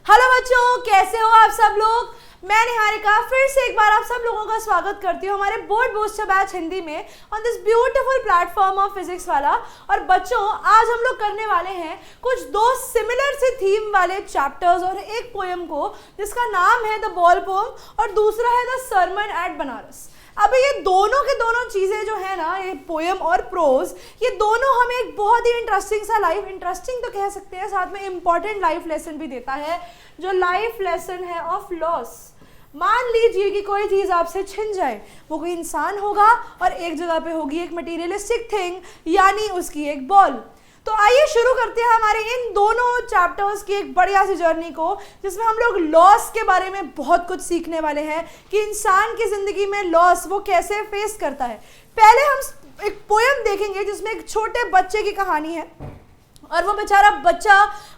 Hello बच्चों, कैसे हो आप सब लोग। मैं निहारिका फिर से एक बार आप सब लोगों का स्वागत करती हूँ हमारे बोर्ड बूस्टर बैच हिंदी में on this beautiful platform of physics वाला। और बच्चों, आज हम लोग करने वाले हैं कुछ दो सिमिलर से थीम वाले चैप्टर्स और एक पोएम को जिसका नाम है द बॉल पोएम और दूसरा है द सरमन एट बनारस। अभी ये दोनों के दोनों चीज़ें जो है ना, ये पोएम और प्रोज, ये दोनों हमें एक बहुत ही इंटरेस्टिंग सा लाइफ, इंटरेस्टिंग तो कह सकते हैं, साथ में इम्पॉर्टेंट लाइफ लेसन भी देता है, जो लाइफ लेसन है ऑफ लॉस। मान लीजिए कि कोई चीज़ आपसे छिन जाए, वो कोई इंसान होगा और एक जगह पे होगी एक मटीरियलिस्टिक थिंग, यानी उसकी एक बॉल। तो आइए शुरू करते हैं हमारे इन दोनों चैप्टर्स की एक बढ़िया सी जर्नी को, जिसमें हम लोग लॉस के बारे में बहुत कुछ सीखने वाले हैं कि इंसान की ज़िंदगी में लॉस वो कैसे फेस करता है। पहले हम एक पोएम देखेंगे जिसमें एक छोटे बच्चे की कहानी है और वो बेचारा बच्चा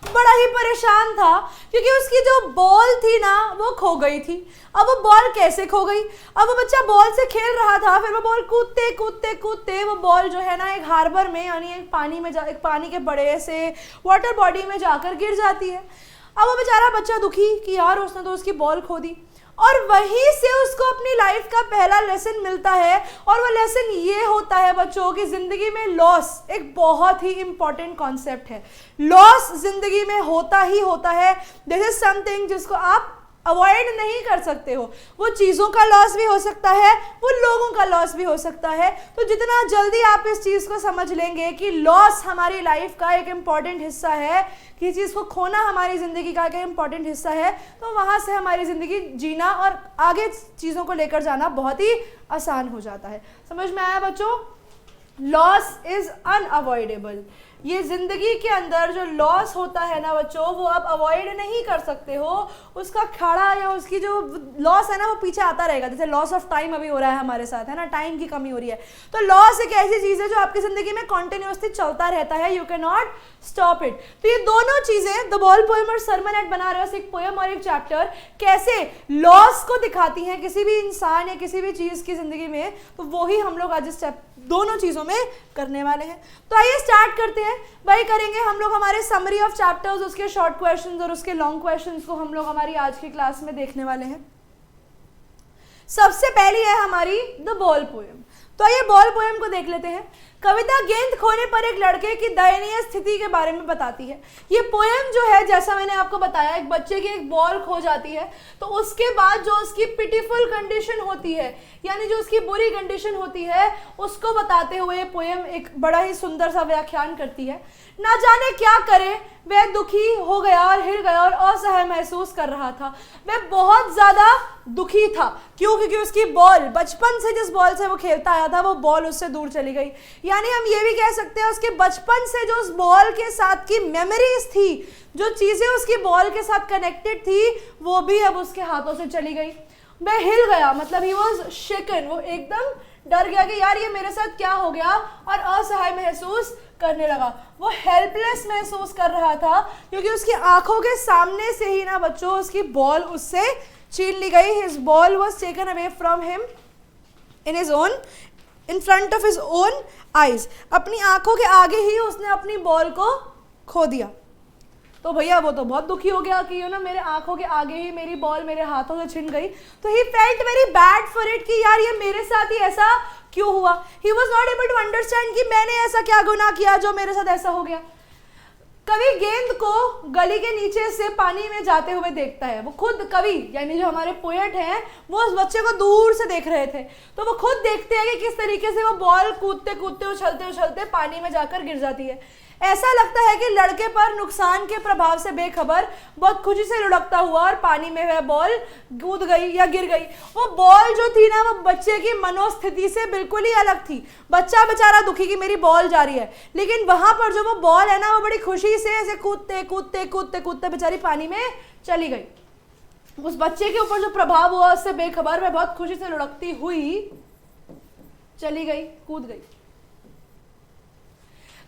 बड़ा ही परेशान था क्योंकि उसकी जो बॉल थी ना वो खो गई थी। अब वो बॉल कैसे खो गई? अब वो बच्चा बॉल से खेल रहा था, फिर वो बॉल कूदते कूदते कूदते वो बॉल जो है ना एक हार्बर में, यानी एक पानी में एक पानी के बड़े से वाटर बॉडी में जाकर गिर जाती है। अब वो बेचारा बच्चा दुखी कि यार उसने तो उसकी बॉल खो दी, और वहीं से उसको अपनी लाइफ का पहला लेसन मिलता है। और वो लेसन ये होता है बच्चों की ज़िंदगी में लॉस एक बहुत ही इंपॉर्टेंट कॉन्सेप्ट है। लॉस ज़िंदगी में होता ही होता है। दिस इज समथिंग जिसको आप अवॉइड नहीं कर सकते हो। वो चीज़ों का लॉस भी हो सकता है, वो लोगों का लॉस भी हो सकता है। तो जितना जल्दी आप इस चीज़ को समझ लेंगे कि लॉस हमारी लाइफ का एक इम्पॉर्टेंट हिस्सा है, किसी चीज़ को खोना हमारी ज़िंदगी का एक इम्पॉर्टेंट हिस्सा है, तो वहाँ से हमारी ज़िंदगी जीना और आगे चीज़ों को लेकर जाना बहुत ही आसान हो जाता है। समझ में आया बच्चों? Loss is unavoidable. ये ज़िंदगी के अंदर जो लॉस होता है ना बच्चों, वो आप अवॉइड नहीं कर सकते हो। उसका खड़ा या उसकी जो लॉस है ना वो पीछे आता रहेगा। जैसे लॉस ऑफ टाइम अभी हो रहा है हमारे साथ, है ना, टाइम की कमी हो रही है। तो लॉस एक ऐसी चीज़ है जो आपकी ज़िंदगी में कॉन्टिन्यूसली चलता रहता है, you can not stop it. तो ये दोनों चीज़ें, द बॉल पोएम और सरमन एट बनारस, एक पोएम और एक चैप्टर, कैसे लॉस को दिखाती हैं किसी भी इंसान या किसी भी चीज़ की ज़िंदगी में, तो वही हम लोग आज इस दोनों चीज़ों में करने वाले हैं। तो आइए स्टार्ट करते हैं। वही करेंगे हम लोग हमारे समरी ऑफ चैप्टर्स, उसके शॉर्ट क्वेश्चंस और उसके लॉन्ग क्वेश्चंस को हम लोग हमारी आज की क्लास में देखने वाले हैं। सबसे पहली है हमारी द बॉल पोएम। तो आइए बॉल पोएम को देख लेते हैं। कविता गेंद खोने पर एक लड़के की दयनीय स्थिति के बारे में बताती है। ये पोएम जो है, जैसा मैंने आपको बताया, एक बच्चे की एक बॉल खो जाती है, तो उसके बाद जो उसकी पिटीफुल कंडीशन होती है, यानी जो उसकी बुरी कंडीशन होती है, उसको बताते हुए पोएम एक बड़ा ही सुंदर सा व्याख्यान करती है। ना जाने क्या करे, वह दुखी हो गया और हिल गया और असहाय महसूस कर रहा था। वह बहुत ज़्यादा दुखी था। क्यों? क्योंकि उसकी बॉल, बचपन से जिस बॉल से वो खेलता आया था, वो बॉल उससे दूर चली गई। यानी हम ये भी कह सकते हैं उसके बचपन से जो उस बॉल के साथ की मेमोरीज थी, जो चीज़ें उसकी बॉल के साथ कनेक्टेड थी, वो भी अब उसके हाथों से चली गई। वह हिल गया, मतलब ही वॉज शेकन, वो एकदम डर गया कि यार ये मेरे साथ क्या हो गया, और असहाय महसूस करने लगा। वो हेल्पलेस महसूस कर रहा था क्योंकि उसकी आंखों के सामने से ही ना बच्चों उसकी बॉल उससे छीन ली गई। His ball was taken away from him in front of his own eyes. अपनी आंखों के आगे ही उसने अपनी बॉल को खो दिया। तो भैया वो तो बहुत दुखी हो गया कि मेरे आंखों के आगे ही मेरी बॉल मेरे हाथों से छिन गई। तो he felt very bad for it कि यार ये मेरे साथ ही ऐसा क्यों हुआ। He was not able to understand कि मैंने ऐसा क्या गुनाह किया जो मेरे साथ ऐसा हो गया। कवि गेंद को गली के नीचे से पानी में जाते हुए देखता है। वो खुद कवि, यानी जो हमारे पोएट हैं, वो उस बच्चे को दूर से देख रहे थे। तो वो खुद देखते हैं कि किस तरीके से वो बॉल कूदते कूदते उछलते उछलते पानी में जाकर गिर जाती है। ऐसा लगता है कि लड़के पर नुकसान के प्रभाव से बेखबर बहुत खुशी से लुढ़कता हुआ और पानी में वह बॉल कूद गई या गिर गई। वो बॉल जो थी ना, वो बच्चे की मनोस्थिति से बिल्कुल ही अलग थी। बच्चा बेचारा दुखी कि मेरी बॉल जा रही है, लेकिन वहां पर जो वो बॉल है ना, वो बड़ी खुशी से ऐसे कूदते कूदते कूदते कूदते बेचारी पानी में चली गई। उस बच्चे के ऊपर जो प्रभाव हुआ उससे बेखबर वह बहुत खुशी से लुढ़कती हुई चली गई, कूद गई।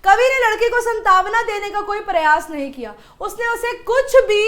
कभी ने लड़के को सांत्वना देने का कोई प्रयास नहीं किया, उसने उसे कुछ भी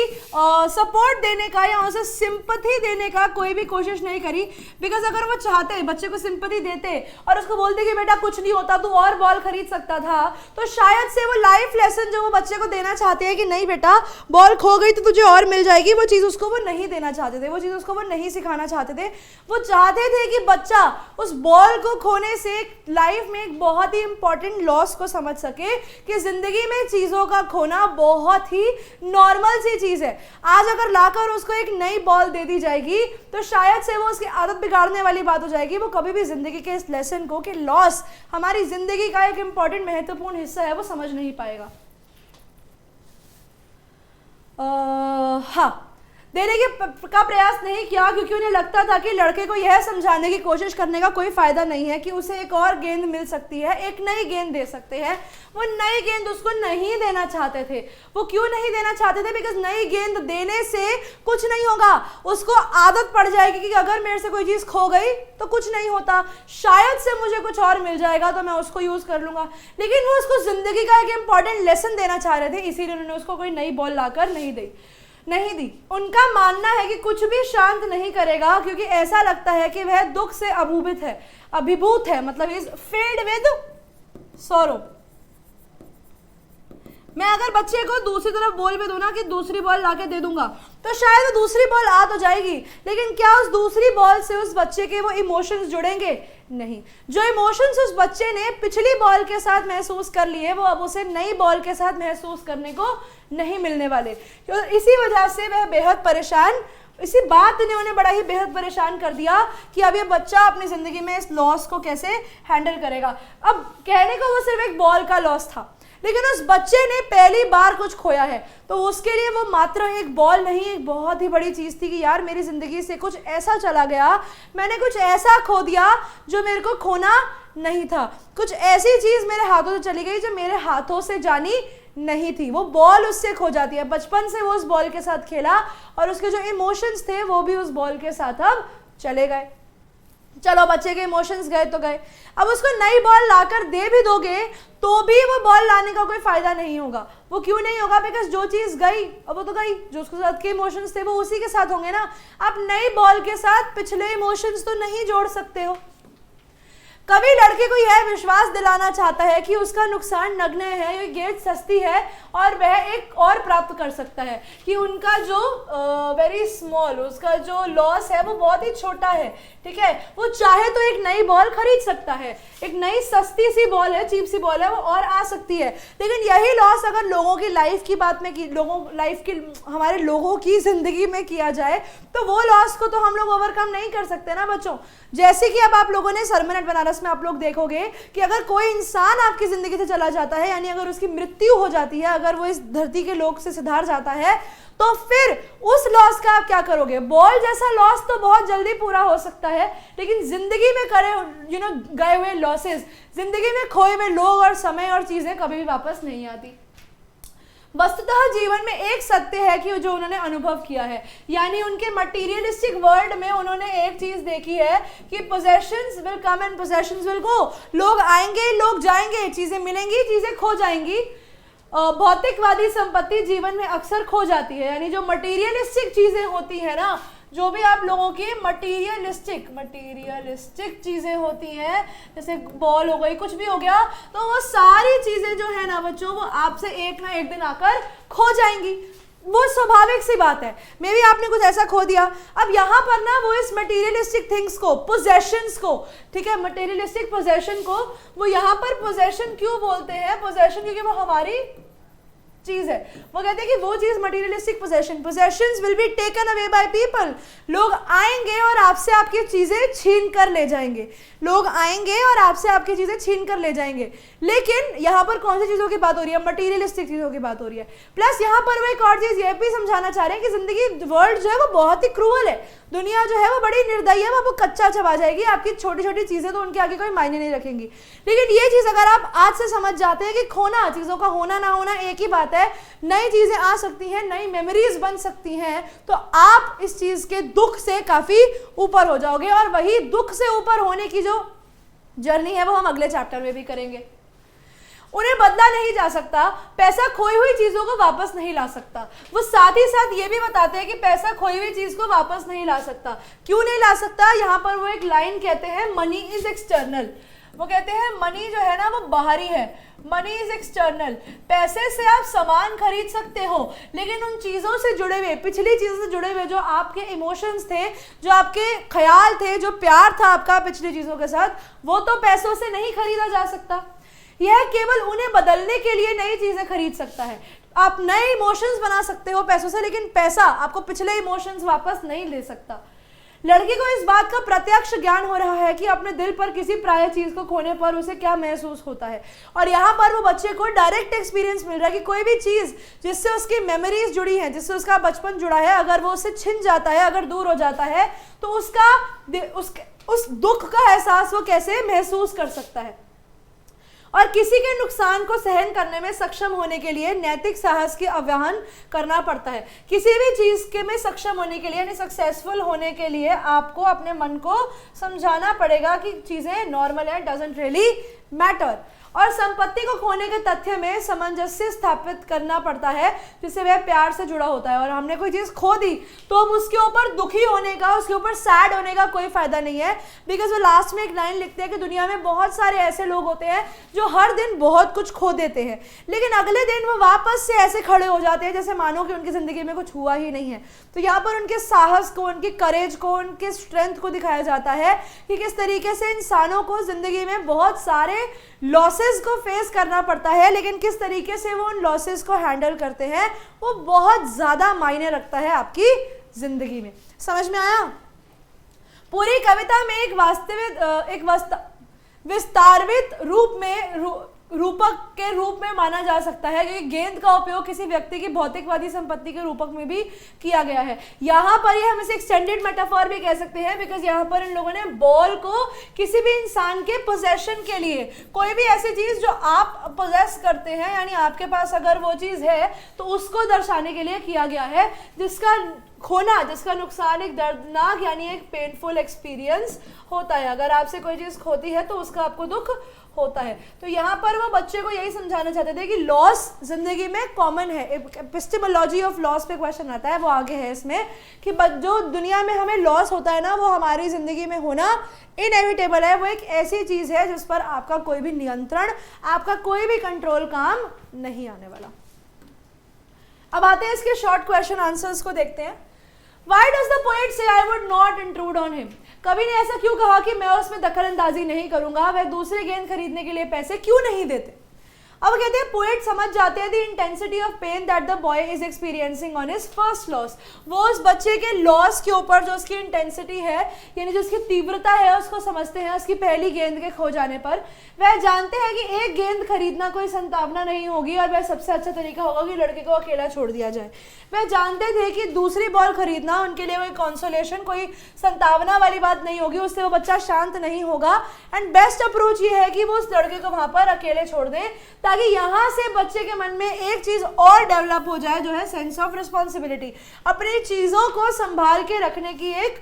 सपोर्ट देने का या उसे सिंपैथी देने का कोई भी कोशिश नहीं करी। बिकॉज अगर वो चाहते, बच्चे को सिंपैथी देते और उसको बोलते कि बेटा कुछ नहीं होता, तू और बॉल खरीद सकता था, तो शायद से वो लाइफ लेसन जो वो बच्चे को देना चाहते हैं कि नहीं बेटा बॉल खो गई तो तुझे और मिल जाएगी, वो चीज़ उसको वो नहीं देना चाहते थे, वो चीज़ उसको वो नहीं सिखाना चाहते थे। वो चाहते थे कि बच्चा उस बॉल को खोने से लाइफ में एक बहुत ही इंपॉर्टेंट लॉस को समझ सके कि जिंदगी में चीज़ों का खोना बहुत ही नॉर्मल सी चीज़ है। आज अगर लाकर उसको एक नई बॉल दे दी जाएगी तो शायद से वो उसकी आदत बिगाड़ने वाली बात हो जाएगी, वो कभी भी जिंदगी के इस लेसन को कि लॉस हमारी जिंदगी का एक इंपॉर्टेंट महत्वपूर्ण हिस्सा है वो समझ नहीं पाएगा। हाँ, देने का प्रयास नहीं किया क्योंकि उन्हें लगता था कि लड़के को यह समझाने की कोशिश करने का कोई फायदा नहीं है कि उसे एक और गेंद मिल सकती है, एक नई गेंद दे सकते हैं। वो नई गेंद उसको नहीं देना चाहते थे। वो क्यों नहीं देना चाहते थे? बिकॉज नई गेंद देने से कुछ नहीं होगा, उसको आदत पड़ जाएगी कि अगर मेरे से कोई चीज़ खो गई तो कुछ नहीं होता, शायद से मुझे कुछ और मिल जाएगा तो मैं उसको यूज़ कर लूँगा। लेकिन वो उसको ज़िंदगी का एक इंपॉर्टेंट लेसन देना चाह रहे थे, इसीलिए उन्होंने उसको कोई नई बॉल लाकर नहीं दी। उनका मानना है कि कुछ भी शांत नहीं करेगा क्योंकि ऐसा लगता है कि वह दुख से अभिभूत है, मतलब इज फिल्ड विद सॉरो। मैं अगर बच्चे को दूसरी तरफ बॉल भी दूं ना कि दूसरी बॉल लाके दे दूंगा तो शायद वो दूसरी बॉल आ तो जाएगी, लेकिन क्या उस दूसरी बॉल से उस बच्चे के वो इमोशंस जुड़ेंगे? नहीं। जो इमोशंस उस बच्चे ने पिछली बॉल के साथ महसूस कर लिए वो अब उसे नई बॉल के साथ महसूस करने को नहीं मिलने वाले। इसी वजह से वह बेहद परेशान, इसी बात ने उन्हें बड़ा ही बेहद परेशान कर दिया कि अब ये बच्चा अपनी ज़िंदगी में इस लॉस को कैसे हैंडल करेगा। अब कहने को वो सिर्फ एक बॉल का लॉस था, लेकिन उस बच्चे ने पहली बार कुछ खोया है तो उसके लिए वो मात्र एक बॉल नहीं, एक बहुत ही बड़ी चीज़ थी कि यार मेरी ज़िंदगी से कुछ ऐसा चला गया, मैंने कुछ ऐसा खो दिया जो मेरे को खोना नहीं था, कुछ ऐसी चीज़ मेरे हाथों से चली गई जो मेरे हाथों से जानी नहीं थी। वो बॉल उससे खो जाती है। बचपन से वो उस बॉल के साथ खेला और उसके जो इमोशंस थे वो भी उस बॉल के साथ अब चले गए। चलो बच्चे के इमोशंस गए तो गए, अब उसको नई बॉल लाकर दे भी दोगे तो भी वो बॉल लाने का कोई फायदा नहीं होगा। वो क्यों नहीं होगा? बिकॉज जो चीज़ गई अब वो तो गई, जो उसके साथ के इमोशंस थे वो उसी के साथ होंगे ना। आप नई बॉल के साथ पिछले इमोशंस तो नहीं जोड़ सकते हो। कभी लड़के को यह विश्वास दिलाना चाहता है कि उसका नुकसान नगण्य है, ये गेंद सस्ती है और वह एक और प्राप्त कर सकता है, कि उनका जो वेरी स्मॉल, उसका जो लॉस है वो बहुत ही छोटा है, ठीक है। वो चाहे तो एक नई बॉल खरीद सकता है, एक नई सस्ती सी बॉल है, चीप सी बॉल है, वो और आ सकती है। लेकिन यही लॉस अगर लोगों की लाइफ की बात में की, हमारे लोगों की जिंदगी में किया जाए तो वो लॉस को तो हम लोग ओवरकम नहीं कर सकते ना बच्चों। जैसे कि अब आप लोगों ने सरमन बनारस में आप लोग देखोगे कि अगर कोई इंसान आपकी जिंदगी से चला जाता है, यानी अगर उसकी मृत्यु हो जाती है, अगर वो इस धरती के लोक से सिधार जाता है, तो फिर उस लॉस का आप क्या करोगे? बॉल जैसा लॉस तो बहुत जल्दी पूरा हो सकता है, लेकिन जिंदगी में गए हुए लॉसेस, जिंदगी में खोए हुए लोग और समय और चीजें कभी भी वापस नहीं आती। वस्तुतः जीवन में एक सत्य है कि जो उन्होंने अनुभव किया है, यानी उनके मटीरियलिस्टिक वर्ल्ड में उन्होंने एक चीज देखी है कि possessions will come and possessions will go. लोग आएंगे, लोग जाएंगे, चीजें मिलेंगी, चीजें खो जाएंगी। भौतिकवादी संपत्ति जीवन में अक्सर खो जाती है, यानी जो मटीरियलिस्टिक चीजें होती है ना, जो भी आप लोगों की मटीरियलिस्टिक चीजें होती हैं, जैसे बॉल हो गई, कुछ भी हो गया, तो वो सारी चीजें जो है ना बच्चों, वो आपसे एक ना एक दिन आकर खो जाएंगी। वो स्वाभाविक सी बात है। मे बी आपने कुछ ऐसा खो दिया। अब यहाँ पर ना वो इस मटेरियलिस्टिक थिंग्स को, पोजेशंस को, ठीक है, मटेरियलिस्टिक पोजेशन को, वो यहाँ पर पोजेशन क्यों बोलते हैं? पोजेशन क्योंकि वो हमारी चीज है। वो कहते हैं कि वो चीज materialistic possessions will be taken away by people. लोग आएंगे और आपसे आपकी चीजें छीन कर ले जाएंगे, लोग आएंगे और आपसे आपकी चीजें छीन कर ले जाएंगे। लेकिन यहाँ पर कौन सी चीजों की बात हो रही है? मटीरियलिस्टिक चीजों की बात हो रही है। प्लस यहाँ पर वो एक और चीज ये भी समझाना चाह रहे हैं कि जिंदगी, वर्ल्ड जो है वो बहुत ही क्रूअल है, दुनिया जो है वो बड़ी निर्दयी है, वो आपको कच्चा चबा जाएगी, आपकी छोटी छोटी चीजें तो उनके आगे कोई मायने नहीं रखेंगी। लेकिन ये चीज अगर आप आज से समझ जाते हैं कि खोना, चीजों का होना ना होना एक ही बात है, नई चीजें आ सकती हैं, नई मेमोरीज बन सकती हैं, तो आप इस चीज के दुख से काफी ऊपर हो जाओगे। और वही दुख से ऊपर होने की जो जर्नी है वो हम अगले चैप्टर में भी करेंगे। उन्हें बदला नहीं जा सकता, पैसा खोई हुई चीजों को वापस नहीं ला सकता। वो साथ ही साथ ये भी बताते हैं कि पैसा खोई हुई चीज को वापस नहीं ला सकता। क्यों नहीं ला सकता? यहाँ पर वो एक लाइन कहते हैं, मनी इज एक्सटर्नल। वो कहते हैं मनी जो है ना वो बाहरी है, मनी इज एक्सटर्नल। पैसे से आप सामान खरीद सकते हो, लेकिन उन चीजों से जुड़े हुए, पिछली चीजों से जुड़े हुए जो आपके इमोशंस थे, जो आपके ख्याल थे, जो प्यार था आपका पिछली चीजों के साथ, वो तो पैसों से नहीं खरीदा जा सकता। यह केवल उन्हें बदलने के लिए नई चीजें खरीद सकता है। आप नए इमोशंस बना सकते हो पैसों से, लेकिन पैसा आपको पिछले इमोशंस वापस नहीं ले सकता। लड़की को इस बात का प्रत्यक्ष ज्ञान हो रहा है कि अपने दिल पर किसी प्राय चीज को खोने पर उसे क्या महसूस होता है। और यहाँ पर वो बच्चे को डायरेक्ट एक्सपीरियंस मिल रहा है कि कोई भी चीज जिससे उसकी मेमोरीज जुड़ी हैं, जिससे उसका बचपन जुड़ा है, अगर वो उससे छिन जाता है, अगर दूर हो जाता है, तो उस दुख का एहसास वो कैसे महसूस कर सकता है। और किसी के नुकसान को सहन करने में सक्षम होने के लिए नैतिक साहस की आह्वान करना पड़ता है। किसी भी चीज के में सक्षम होने के लिए, यानी सक्सेसफुल होने के लिए, आपको अपने मन को समझाना पड़ेगा कि चीजें नॉर्मल है, डजंट रियली मैटर। और संपत्ति को खोने के तथ्य में सामंजस्य स्थापित करना पड़ता है, जिससे वह प्यार से जुड़ा होता है। और हमने कोई चीज खो दी तो अब उसके ऊपर दुखी होने का, उसके ऊपर सैड होने का कोई फायदा नहीं है, बिकॉज वो लास्ट में एक लाइन लिखते हैं कि दुनिया में बहुत सारे ऐसे लोग होते हैं जो हर दिन बहुत कुछ खो देते हैं, लेकिन अगले दिन वो वापस से ऐसे खड़े हो जाते हैं जैसे मानो कि उनकी जिंदगी में कुछ हुआ ही नहीं है। तो यहाँ पर उनके साहस को, उनकी करेज को, उनके स्ट्रेंथ को दिखाया जाता है कि किस तरीके से इंसानों को जिंदगी में बहुत सारे लॉसेस को फेस करना पड़ता है, लेकिन किस तरीके से वो उन लॉसेस को हैंडल करते हैं वो बहुत ज्यादा मायने रखता है आपकी जिंदगी में। समझ में आया? पूरी कविता में एक विस्तारित रूपक के रूप में माना जा सकता है, क्योंकि गेंद का उपयोग किसी व्यक्ति की भौतिकवादी संपत्ति के रूपक में भी किया गया है। यहाँ पर ये हम इसे एक्सटेंडेड मेटाफॉर भी कह सकते हैं, बिकॉज यहाँ पर इन लोगों ने बॉल को किसी भी इंसान के पोजेशन के लिए, कोई भी ऐसी चीज जो आप पोजेस करते हैं, यानी आपके पास अगर वो चीज है तो उसको दर्शाने के लिए किया गया है, जिसका खोना, जिसका नुकसान एक दर्दनाक यानी एक पेनफुल एक्सपीरियंस होता है। अगर आपसे कोई चीज खोती है तो उसका आपको दुख होता है। तो यहाँ पर वो बच्चे को यही समझाना चाहते थे कि लॉस जिंदगी में कॉमन है। एपिस्टेमोलॉजी ऑफ लॉस पे क्वेश्चन आता है, वो आगे है इसमें, कि जो दुनिया में हमें लॉस होता है ना, वो हमारी जिंदगी में होना इनएविटेबल है। वो एक ऐसी चीज है जिस पर आपका कोई भी नियंत्रण, आपका कोई भी कंट्रोल काम नहीं आने वाला। अब आते हैं इसके शॉर्ट क्वेश्चन आंसर्स को देखते हैं। Why does the poet say I would not intrude on him? कवि ने ऐसा क्यों कहा कि मैं उसमें दखलंदाजी नहीं करूंगा? वह दूसरे गेंद खरीदने के लिए पैसे क्यों नहीं देते? अब कहते हैं पोएट समझ जाते हैं the intensity of pain that the boy is experiencing on his first loss. वो उस बच्चे के लॉस के ऊपर जो उसकी इंटेंसिटी है, यानी जो उसकी तीव्रता है, उसको समझते हैं उसकी पहली गेंद के खो जाने पर। वह जानते हैं कि एक गेंद खरीदना कोई संभावना नहीं होगी और वह सबसे अच्छा तरीका होगा कि लड़के को अकेला छोड़ दिया जाए। वह जानते थे कि दूसरी बॉल खरीदना उनके लिए कोई कंसोलेशन, कोई संभावना वाली बात नहीं होगी, उससे वो बच्चा शांत नहीं होगा। एंड बेस्ट अप्रोच ये है कि वो उस लड़के को वहां पर अकेले छोड़ दें, ताकि यहां से बच्चे के मन में एक चीज और डेवलप हो जाए, जो है सेंस ऑफ रिस्पॉन्सिबिलिटी। अपनी चीजों को संभाल के रखने की एक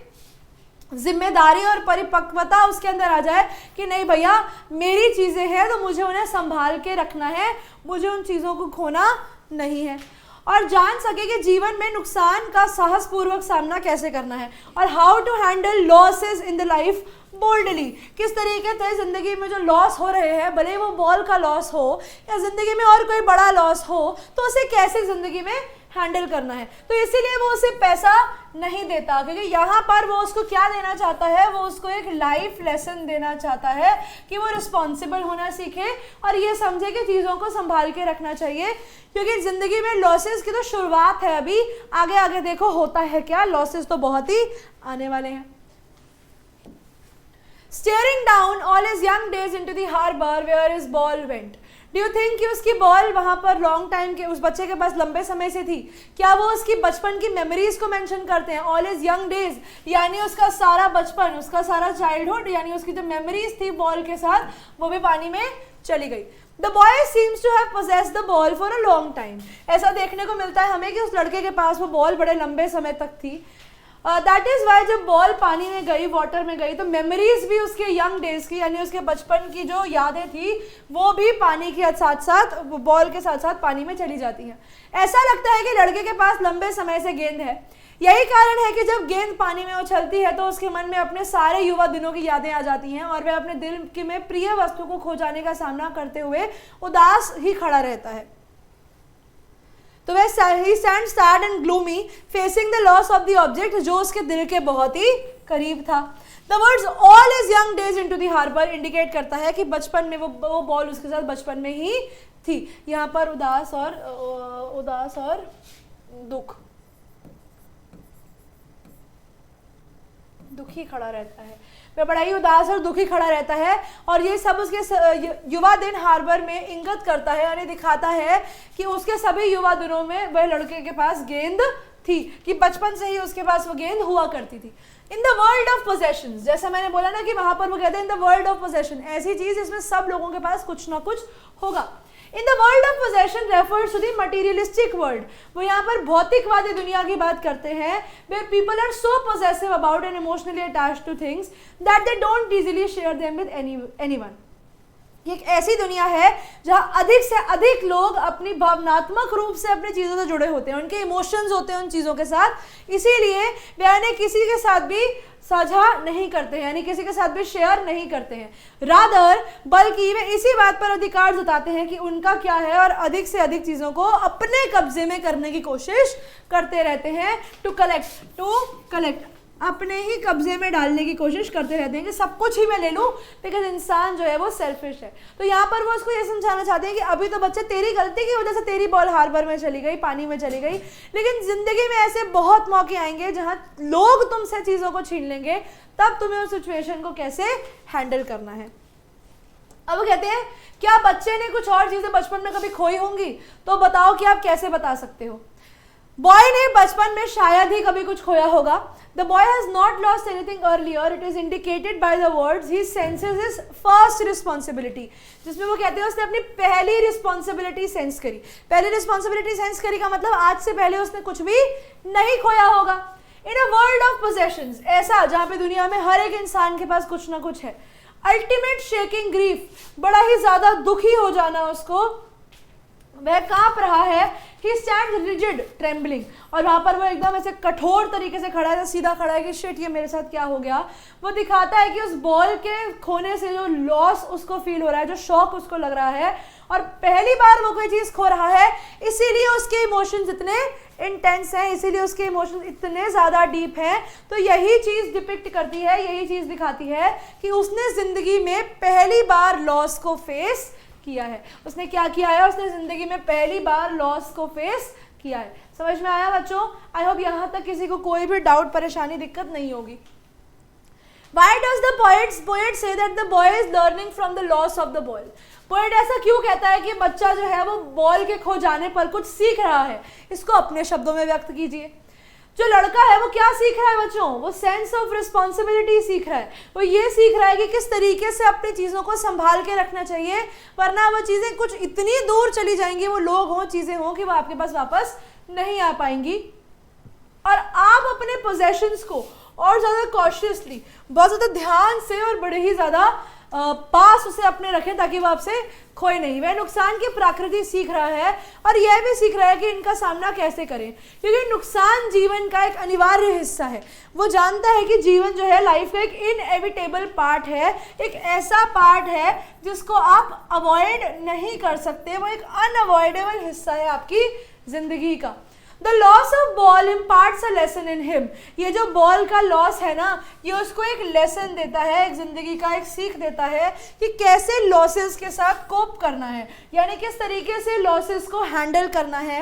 जिम्मेदारी और परिपक्वता उसके अंदर आ जाए कि नहीं भैया, मेरी चीजें हैं तो मुझे उन्हें संभाल के रखना है, मुझे उन चीजों को खोना नहीं है। और जान सके कि जीवन में नुकसान का साहसपूर्वक सामना कैसे करना है, और how to handle losses in the life boldly. किस तरीके से जिंदगी में जो लॉस हो रहे हैं, भले वो बॉल का लॉस हो या जिंदगी में और कोई बड़ा लॉस हो, तो उसे कैसे जिंदगी में हैंडल करना है। तो इसीलिए वो उसे पैसा नहीं देता, क्योंकि यहाँ पर वो उसको क्या देना चाहता है, वो उसको एक लाइफ लेसन देना चाहता है कि वो रिस्पॉन्सिबल होना सीखे और ये समझे कि चीज़ों को संभाल के रखना चाहिए। क्योंकि जिंदगी में लॉसेस की तो शुरुआत है, अभी आगे आगे देखो होता है क्या, लॉसेस तो बहुत ही आने वाले हैं। Staring down all his young days into the harbor where his ball went. Do you think कि उसकी बॉल वहां पर लॉन्ग टाइम के उस बच्चे के पास लंबे समय से थी? क्या वो उसकी बचपन की मेमोरीज को मेंशन करते हैं? ऑल हिज यंग डेज यानी उसका सारा बचपन, उसका सारा चाइल्डहुड, यानी उसकी जो मेमोरीज थी बॉल के साथ, वो भी पानी में चली गई। The boy seems to have possessed the ball for a long time. ऐसा देखने को मिलता है हमें कि उस लड़के के पास वो बॉल बड़े लंबे समय तक थी। दैट इज वाई जब बॉल पानी में गई, वाटर में गई, तो मेमोरीज भी उसके यंग डेज की, यानी उसके बचपन की जो यादें थी वो भी पानी के साथ साथ, बॉल के साथ साथ पानी में चली जाती हैं। ऐसा लगता है कि लड़के के पास लंबे समय से गेंद है। यही कारण है कि जब गेंद पानी में उछलती है तो उसके मन में अपने सारे युवा दिनों की यादें आ जाती हैं और वह अपने दिल की में प्रिय वस्तु को खो जाने का सामना करते हुए उदास ही खड़ा रहता है। तो वह he stands sad and gloomy facing the loss of the object, जो उसके दिल के बहुत ही करीब था। The words all his young days into the harbour indicate करता है कि बचपन में वो बॉल उसके साथ बचपन में ही थी। यहाँ पर उदास और दुखी खड़ा रहता है, वह बड़ा ही उदास और दुखी खड़ा रहता है और ये सब उसके युवा दिन हार्बर में इंगित करता है, यानी दिखाता है कि उसके सभी युवा दिनों में वह लड़के के पास गेंद थी, कि बचपन से ही उसके पास वो गेंद हुआ करती थी। इन द वर्ल्ड ऑफ पोजेशंस, जैसा मैंने बोला ना कि वहां पर वो कहते हैं इन द वर्ल्ड ऑफ पोजेशन, ऐसी चीज जिसमें सब लोगों के पास कुछ ना कुछ होगा। In the world of possession refers to the materialistic world, वो यहाँ पर भौतिकवादी दुनिया की बात करते हैं, where people are so possessive about and emotionally attached to things that they don't easily share them with anyone. ये एक ऐसी दुनिया है जहाँ अधिक से अधिक लोग अपनी भावनात्मक रूप से अपनी चीज़ों से जुड़े होते हैं, उनके इमोशंस होते हैं उन चीज़ों के साथ, इसीलिए वे उन्हें किसी के साथ भी साझा नहीं करते हैं, यानी किसी के साथ भी शेयर नहीं करते हैं। रादर बल्कि वे इसी बात पर अधिकार जताते हैं कि उनका क्या है और अधिक से अधिक चीज़ों को अपने कब्जे में करने की कोशिश करते रहते हैं। टू कलेक्ट, अपने ही कब्जे में डालने की कोशिश करते रहते हैं कि सब कुछ ही मैं ले लूं, बिकॉज इंसान जो है वो सेल्फिश है। तो यहाँ पर वो उसको ये समझाना चाहते हैं कि अभी तो बच्चे तेरी गलती की वजह से तेरी बॉल हार्बर में चली गई, पानी में चली गई, लेकिन जिंदगी में ऐसे बहुत मौके आएंगे जहाँ लोग तुमसे चीज़ों को छीन लेंगे, तब तुम्हें उस सिचुएशन को कैसे हैंडल करना है। अब वो कहते हैं क्या बच्चे ने कुछ और चीज़ें बचपन में कभी खोई होंगी, तो बताओ कि आप कैसे बता सकते हो। बॉय ने बचपन में शायद ही कभी कुछ खोया होगा। The boy has not lost anything earlier, it is indicated by the words he senses his first responsibility, जिसमें वो कहते हैं उसने अपनी पहली रिस्पॉन्सिबिलिटी सेंस करी। पहली रिस्पॉन्सिबिलिटी सेंस करी का मतलब आज से पहले उसने कुछ भी नहीं खोया होगा। इन अ वर्ल्ड ऑफ पोजेशंस, ऐसा जहाँ पे दुनिया में हर एक इंसान के पास कुछ ना कुछ है। अल्टीमेट शेकिंग ग्रीफ, बड़ा ही ज्यादा दुखी हो जाना उसको, वह कांप रहा है। He stands rigid, trembling, और वहां पर वो एकदम ऐसे कठोर तरीके से खड़ा है, सीधा खड़ा है कि शिट ये मेरे साथ क्या हो गया। वो दिखाता है कि उस बॉल के खोने से जो लॉस उसको फील हो रहा है, जो शॉक उसको लग रहा है, और पहली बार वो कोई चीज़ खो रहा है, इसीलिए उसके इमोशंस इतने इंटेंस हैं, इसीलिए उसके इमोशंस इतने ज़्यादा डीप हैं। तो यही चीज़ डिपिक्ट करती है, यही चीज़ दिखाती है कि उसने ज़िंदगी में पहली बार लॉस को फेस किया है। उसने क्या किया है, उसने जिंदगी में पहली बार लॉस को फेस किया है। समझ में आया बच्चों? आई होप यहाँ तक किसी को कोई भी डाउट, परेशानी, दिक्कत नहीं होगी। Why does the poet say that the boy is learning from the loss of the ball? Poet ऐसा क्यों कहता है कि बच्चा जो है वो बॉल के खो जाने पर कुछ सीख रहा है? इसको अपने शब्दों में व्यक्त कीजिए। जो लड़का है वो क्या सीख रहा है बच्चों? वो सेंस ऑफ रिस्पॉन्सिबिलिटी सीख रहा है। वो ये सीख रहा है कि किस तरीके से अपनी चीज़ों को संभाल के रखना चाहिए, वरना वो चीज़ें कुछ इतनी दूर चली जाएंगी, वो लोग हों, चीज़ें हों, कि वो आपके पास वापस नहीं आ पाएंगी। और आप अपने पोजेशंस को और ज़्यादा कॉशियसली, बहुत ज़्यादा ध्यान से और बड़े ही ज़्यादा पास उसे अपने रखें ताकि वो आपसे खोए नहीं। वह नुकसान की प्रकृति सीख रहा है और यह भी सीख रहा है कि इनका सामना कैसे करें, क्योंकि नुकसान जीवन का एक अनिवार्य हिस्सा है। वो जानता है कि जीवन जो है लाइफ का एक इनएविटेबल पार्ट है, एक ऐसा पार्ट है जिसको आप अवॉइड नहीं कर सकते, वो एक अनअवॉइडेबल हिस्सा है आपकी जिंदगी का। The loss of ball imparts a lesson in him. ये जो बॉल का लॉस है ना, ये उसको एक लेसन देता है, एक जिंदगी का एक सीख देता है कि कैसे लॉसेस के साथ कोप करना है, यानी किस तरीके से लॉसेस को हैंडल करना है,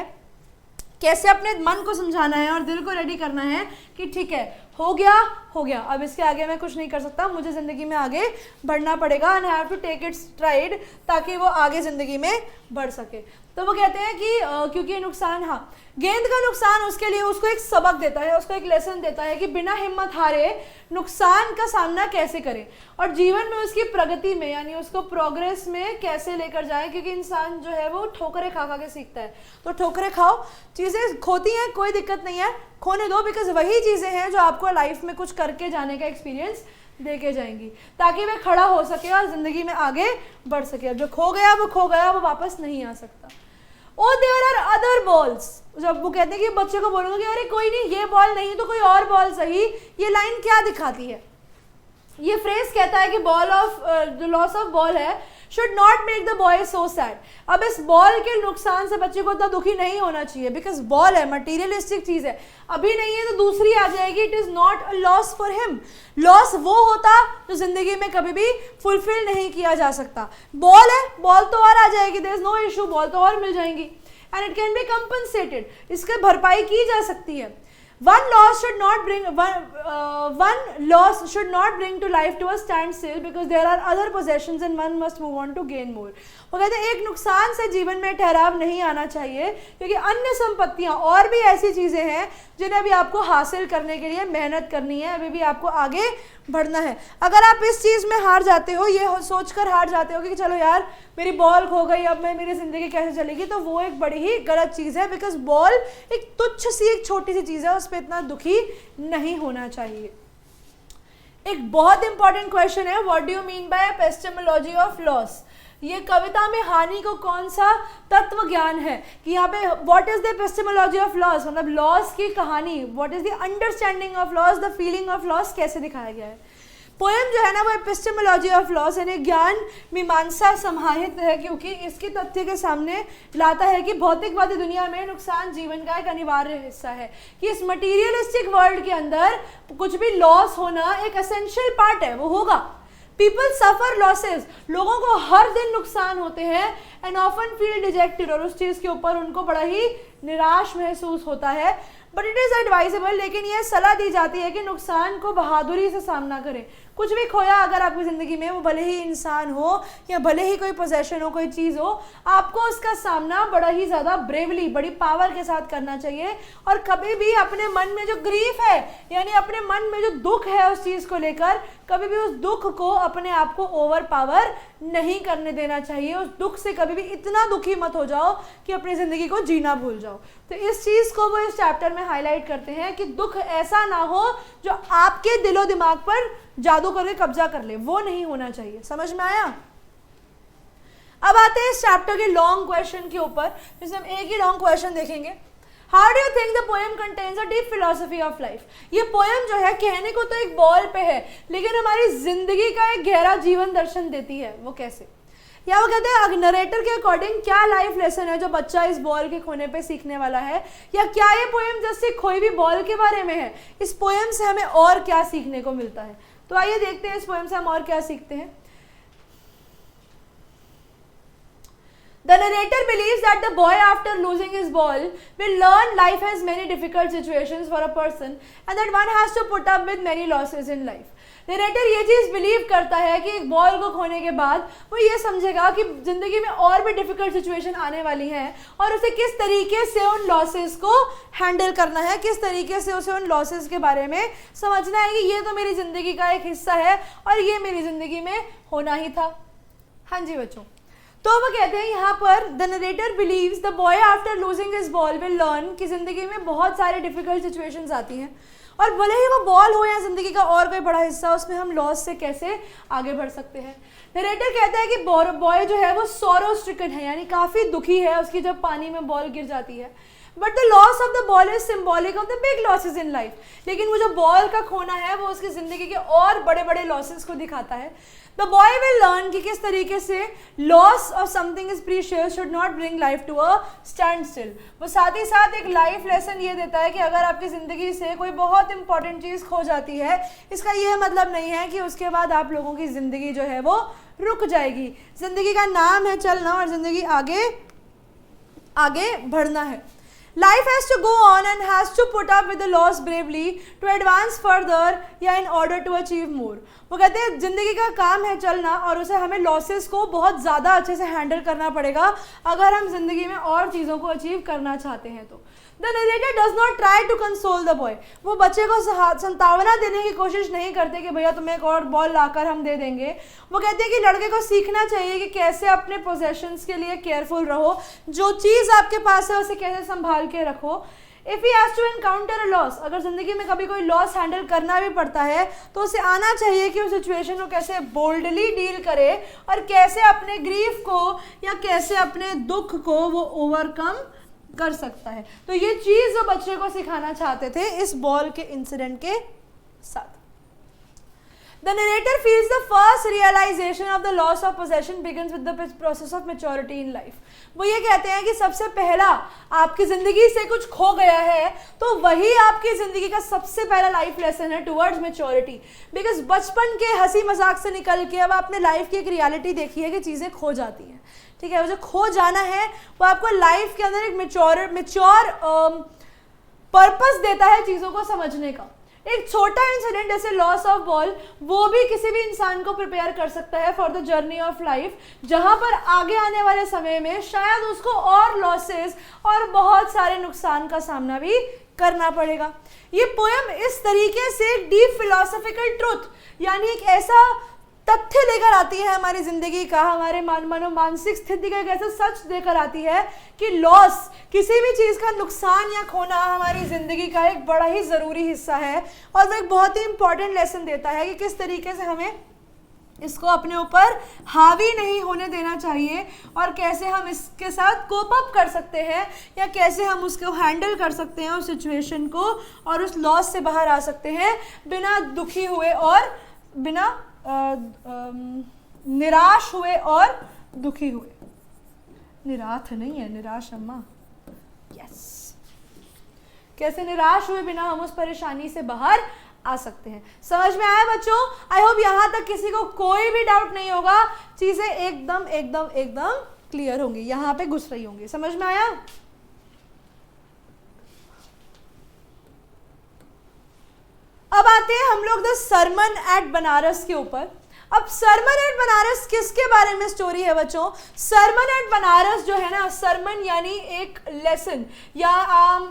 कैसे अपने मन को समझाना है और दिल को रेडी करना है कि ठीक है, हो गया, अब इसके आगे मैं कुछ नहीं कर सकता, मुझे ज़िंदगी में आगे बढ़ना पड़ेगा, and have to take it stride, ताकि वो आगे ज़िंदगी में बढ़ सके। तो वो कहते हैं कि क्योंकि ये नुकसान, हाँ, गेंद का नुकसान उसके लिए उसको एक सबक देता है, उसको एक लेसन देता है कि बिना हिम्मत हारे नुकसान का सामना कैसे करें और जीवन में उसकी प्रगति में यानी उसको प्रोग्रेस में कैसे लेकर जाएं, क्योंकि इंसान जो है वो ठोकरें खा खा के सीखता है। तो ठोकरें खाओ, चीज़ें खोती हैं, कोई दिक्कत नहीं है, खोने दो, बिकॉज वही चीज़ें हैं जो आपको लाइफ में कुछ करके जाने का एक्सपीरियंस देके जाएंगी, ताकि वह खड़ा हो सके और ज़िंदगी में आगे बढ़ सके। अब जो खो गया, वो वापस नहीं आ सकता। Oh there are other balls, जब वो कहते हैं कि बच्चे को बोलोगे कि अरे कोई नहीं, ये बॉल नहीं तो कोई और बॉल सही, ये लाइन क्या दिखाती है? ये फ्रेज कहता है कि जो लॉस ऑफ बॉल है should not make the boy so sad. अब इस बॉल के नुकसान से बच्चे को इतना दुखी नहीं होना चाहिए, बिकॉज बॉल है, मटीरियलिस्टिक चीज है, अभी नहीं है तो दूसरी आ जाएगी, it is not a loss for him. Loss वो होता जो जिंदगी में कभी भी फुलफिल नहीं किया जा सकता। बॉल है, बॉल तो और आ जाएगी, there is no issue, ball तो और मिल जाएंगी, and it can be compensated, इसकी भरपाई की जा सकती है। One loss should not bring to life to a standstill because there are other possessions and one must move on to gain more. वो कहते हैं एक नुकसान से जीवन में ठहराव नहीं आना चाहिए, क्योंकि अन्य संपत्तियां और भी ऐसी चीजें हैं जिन्हें भी आपको हासिल करने के लिए मेहनत करनी है, अभी भी आपको आगे बढ़ना है। अगर आप इस चीज में हार जाते हो, ये सोचकर हार जाते हो कि चलो यार मेरी बॉल खो गई, अब मेरी जिंदगी कैसे चलेगी, तो वो एक बड़ी ही गलत चीज है, बिकॉज बॉल एक तुच्छ सी, एक छोटी सी चीज है, उस पर इतना दुखी नहीं होना चाहिए। एक बहुत इंपॉर्टेंट क्वेश्चन है, what do you mean by epistemology of loss? ये कविता में हानि को कौन सा तत्व ज्ञान है कि यहाँ पे what is the epistemology of loss, मतलब लॉस की कहानी, what is the understanding of loss, the feeling of loss कैसे दिखाया गया है। पोएम जो है ना वो एपिस्टेमोलॉजी ऑफ लॉस यानी ज्ञान मीमांसा समाहित है, क्योंकि इसकी तथ्य के सामने लाता है कि भौतिकवादी दुनिया में नुकसान जीवन का एक अनिवार्य हिस्सा है, कि इस मटीरियलिस्टिक वर्ल्ड के अंदर कुछ भी लॉस होना एक एसेंशियल पार्ट है, वो होगा। पीपल सफर लॉसेस, लोगों को हर दिन नुकसान होते हैं, एंड ऑफन फील डिजेक्टेड, और उस चीज़ के ऊपर उनको बड़ा ही निराश महसूस होता है। बट इट इज़ एडवाइजेबल, लेकिन यह सलाह दी जाती है कि नुकसान को बहादुरी से सामना करें। कुछ भी खोया अगर आपकी ज़िंदगी में, वो भले ही इंसान हो या भले ही कोई पोजेशन हो, कोई चीज़ हो, आपको उसका सामना बड़ा ही ज़्यादा ब्रेवली, बड़ी पावर के साथ करना चाहिए। और कभी भी अपने मन में जो ग्रीफ है, यानी अपने मन में जो दुख है उस चीज़ को लेकर, कभी भी उस दुख को अपने आप को ओवर पावर नहीं करने देना चाहिए। उस दुख से कभी भी इतना दुखी मत हो जाओ कि अपनी ज़िंदगी को जीना भूल जाओ। तो इस चीज़ को वो इस चैप्टर में हाईलाइट करते हैं कि दुख ऐसा ना हो जो आपके दिलो दिमाग पर जादू करके कब्जा कर ले, वो नहीं होना चाहिए। समझ में आया? अब आते हैं इस चैप्टर के लॉन्ग क्वेश्चन के ऊपर, जिसमें हम एक ही लॉन्ग क्वेश्चन देखेंगे। How do you think the poem contains a deep philosophy of life? ये पोएम जो है कहने को तो एक बॉल पे है, लेकिन हमारी जिंदगी का एक गहरा जीवन दर्शन देती है। वो कैसे? या वो कहते हैं नरेटर के अकॉर्डिंग क्या लाइफ लेसन है जो बच्चा इस बॉल के खोने पे सीखने वाला है, या क्या ये पोएम जैसे खोई हुई बॉल के बारे में है? इस पोएम से हमें और क्या सीखने को मिलता है? तो आइए देखते हैं इस पोएम से हम और क्या सीखते हैं। The narrator believes that the boy, after losing his ball, will learn life has many difficult situations for a person and that one has to put up with many losses in life. Narrator ये चीज़ believe करता है कि एक ball को खोने के बाद वो ये समझेगा कि ज़िंदगी में और भी डिफ़िकल्ट सिचुएशन आने वाली हैं और उसे किस तरीके से उन लॉसेस को हैंडल करना है, किस तरीके से उसे उन लॉसेस के बारे में समझना है कि ये तो मेरी ज़िंदगी का एक हिस्सा है और ये मेरी ज़िंदगी में होना ही था। हाँ जी बच्चों, तो वो कहते हैं यहाँ पर the narrator believes the boy after losing his ball will learn कि ज़िंदगी में बहुत सारे डिफ़िकल्ट सिचुएशंस आती हैं और भले ही वो बॉल हो या ज़िंदगी का और कोई बड़ा हिस्सा, उसमें हम लॉस से कैसे आगे बढ़ सकते हैं। नरेटर कहता है कि बॉय जो है वो सॉरो स्ट्रिकन है, यानी काफ़ी दुखी है उसकी जब पानी में बॉल गिर जाती है। But the loss of the ball is symbolic of the big losses in life, लेकिन वो जो बॉल का खोना है वो उसकी ज़िंदगी के और बड़े बड़े लॉसेस को दिखाता है। द बॉय विल लर्न कि किस तरीके से loss of something is precious should not bring life to a standstill. वो साथ ही साथ एक लाइफ लेसन ये देता है कि अगर आपकी ज़िंदगी से कोई बहुत इंपॉर्टेंट चीज़ खो जाती है, इसका यह मतलब नहीं है कि उसके बाद आप लोगों की ज़िंदगी जो है वो रुक जाएगी। ज़िंदगी का नाम है चलना और ज़िंदगी आगे आगे बढ़ना है। Life has to go on and has to put up with the loss bravely to advance further या in order to achieve more. वो कहते हैं जिंदगी का काम है चलना और उसे हमें लॉसेस को बहुत ज़्यादा अच्छे से हैंडल करना पड़ेगा अगर हम जिंदगी में और चीज़ों को अचीव करना चाहते हैं तो। The narrator does not try to console the boy. वो बच्चे को संतावना देने की कोशिश नहीं करते कि भैया तुम्हें एक और बॉल लाकर हम दे देंगे। वो कहते हैं कि लड़के को सीखना चाहिए कि कैसे अपने पोजेशंस के लिए केयरफुल रहो, जो चीज़ आपके पास है उसे कैसे संभाल के रखो। If he has to encounter a loss, अगर ज़िंदगी में कभी कोई लॉस हैंडल करना भी पड़ता है तो उसे आना चाहिए कि उस सिचुएशन को कैसे बोल्डली डील करे और कैसे अपने ग्रीफ को या कैसे अपने दुख को वो ओवरकम कर सकता है। तो ये चीज़ जो बच्चे को सिखाना चाहते थे इस बॉल के इंसिडेंट के साथ। The narrator feels the first realization of the loss of possession begins with the process of maturity in life. वो ये कहते हैं कि सबसे पहला आपकी ज़िंदगी से कुछ खो गया है तो वही आपकी ज़िंदगी का सबसे पहला लाइफ लेसन है टुवर्ड्स मेच्योरिटी। बिकॉज बचपन के हंसी मजाक से निकल के अब आपने लाइफ की एक रियलिटी देखी है कि चीज़ें खो जाती हैं, ठीक है। वो जो खो जाना है वो आपको लाइफ के अंदर एक मेच्योर पर्पस देता है चीज़ों को समझने का। एक छोटा इंसिडेंट जैसे लॉस ऑफ बॉल वो भी किसी भी इंसान को प्रिपेयर कर सकता है for the journey of life, जहां पर आगे आने वाले समय में शायद उसको और लॉसेस और बहुत सारे नुकसान का सामना भी करना पड़ेगा। ये पोएम इस तरीके से डीप फिलोसॉफिकल ट्रुथ यानी एक ऐसा तथ्य लेकर आती है हमारी जिंदगी का, हमारे मानसिक स्थिति का एक ऐसा सच देकर आती है कि लॉस, किसी भी चीज़ का नुकसान या खोना हमारी ज़िंदगी का एक बड़ा ही ज़रूरी हिस्सा है और वो एक बहुत ही इंपॉर्टेंट लेसन देता है कि किस तरीके से हमें इसको अपने ऊपर हावी नहीं होने देना चाहिए और कैसे हम इसके साथ कोप अप कर सकते हैं या कैसे हम उसको हैंडल कर सकते हैं उस सिचुएशन को और उस लॉस से बाहर आ सकते हैं बिना दुखी हुए और बिना निराश हुए और दुखी हुए। निराश नहीं है, निराश अम्मा, यस। कैसे निराश हुए बिना हम उस परेशानी से बाहर आ सकते हैं। समझ में आया बच्चों? आई होप यहाँ तक किसी को कोई भी डाउट नहीं होगा, चीजें एकदम एकदम एकदम क्लियर होंगी, यहाँ पे घुस रही होंगी। समझ में आया? अब आते हैं हम लोग द सरमन एट बनारस के ऊपर। अब सरमन एट बनारस किसके बारे में स्टोरी है बच्चों? सरमन एट बनारस जो है ना, सरमन यानी एक लेसन या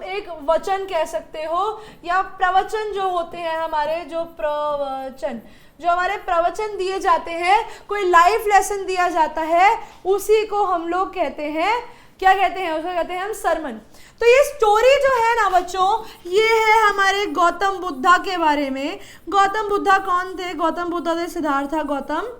एक वचन कह सकते हो या प्रवचन जो होते हैं हमारे, जो हमारे प्रवचन दिए जाते हैं, कोई लाइफ लेसन दिया जाता है, उसी को हम लोग कहते हैं, क्या कहते हैं? उसको कहते हैं हम सरमन। तो ये स्टोरी जो है ना बच्चों, ये है हमारे गौतम बुद्धा के बारे में। गौतम बुद्धा कौन थे? गौतम बुद्धा थे सिद्धार्थ गौतम।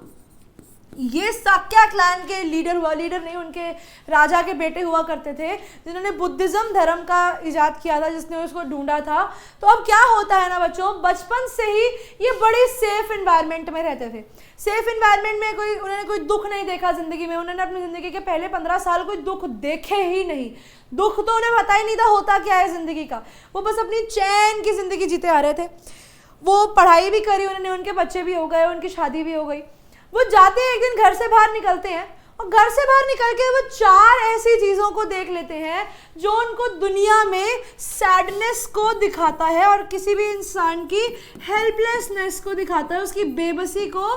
ये साक्या क्लैन के लीडर नहीं, उनके राजा के बेटे हुआ करते थे जिन्होंने बुद्धिज्म धर्म का इजाद किया था, जिसने उसको ढूंढा था। तो अब क्या होता है ना बच्चों, बचपन से ही ये बड़े सेफ एनवायरनमेंट में रहते थे। सेफ एनवायरनमेंट में उन्होंने कोई दुख नहीं देखा जिंदगी में। उन्होंने अपनी जिंदगी के पहले 15 साल कोई दुख देखे ही नहीं। दुख तो उन्हें पता ही नहीं था होता क्या है जिंदगी का। वो बस अपनी चैन की जिंदगी जीते आ रहे थे। वो पढ़ाई भी करी उन्होंने, उनके बच्चे भी हो गए, उनकी शादी भी हो गई। वो जाते हैं, एक दिन घर से बाहर निकलते हैं और घर से बाहर निकल के वो 4 ऐसी चीज़ों को देख लेते हैं जो उनको दुनिया में सैडनेस को दिखाता है और किसी भी इंसान की हेल्पलेसनेस को दिखाता है, उसकी बेबसी को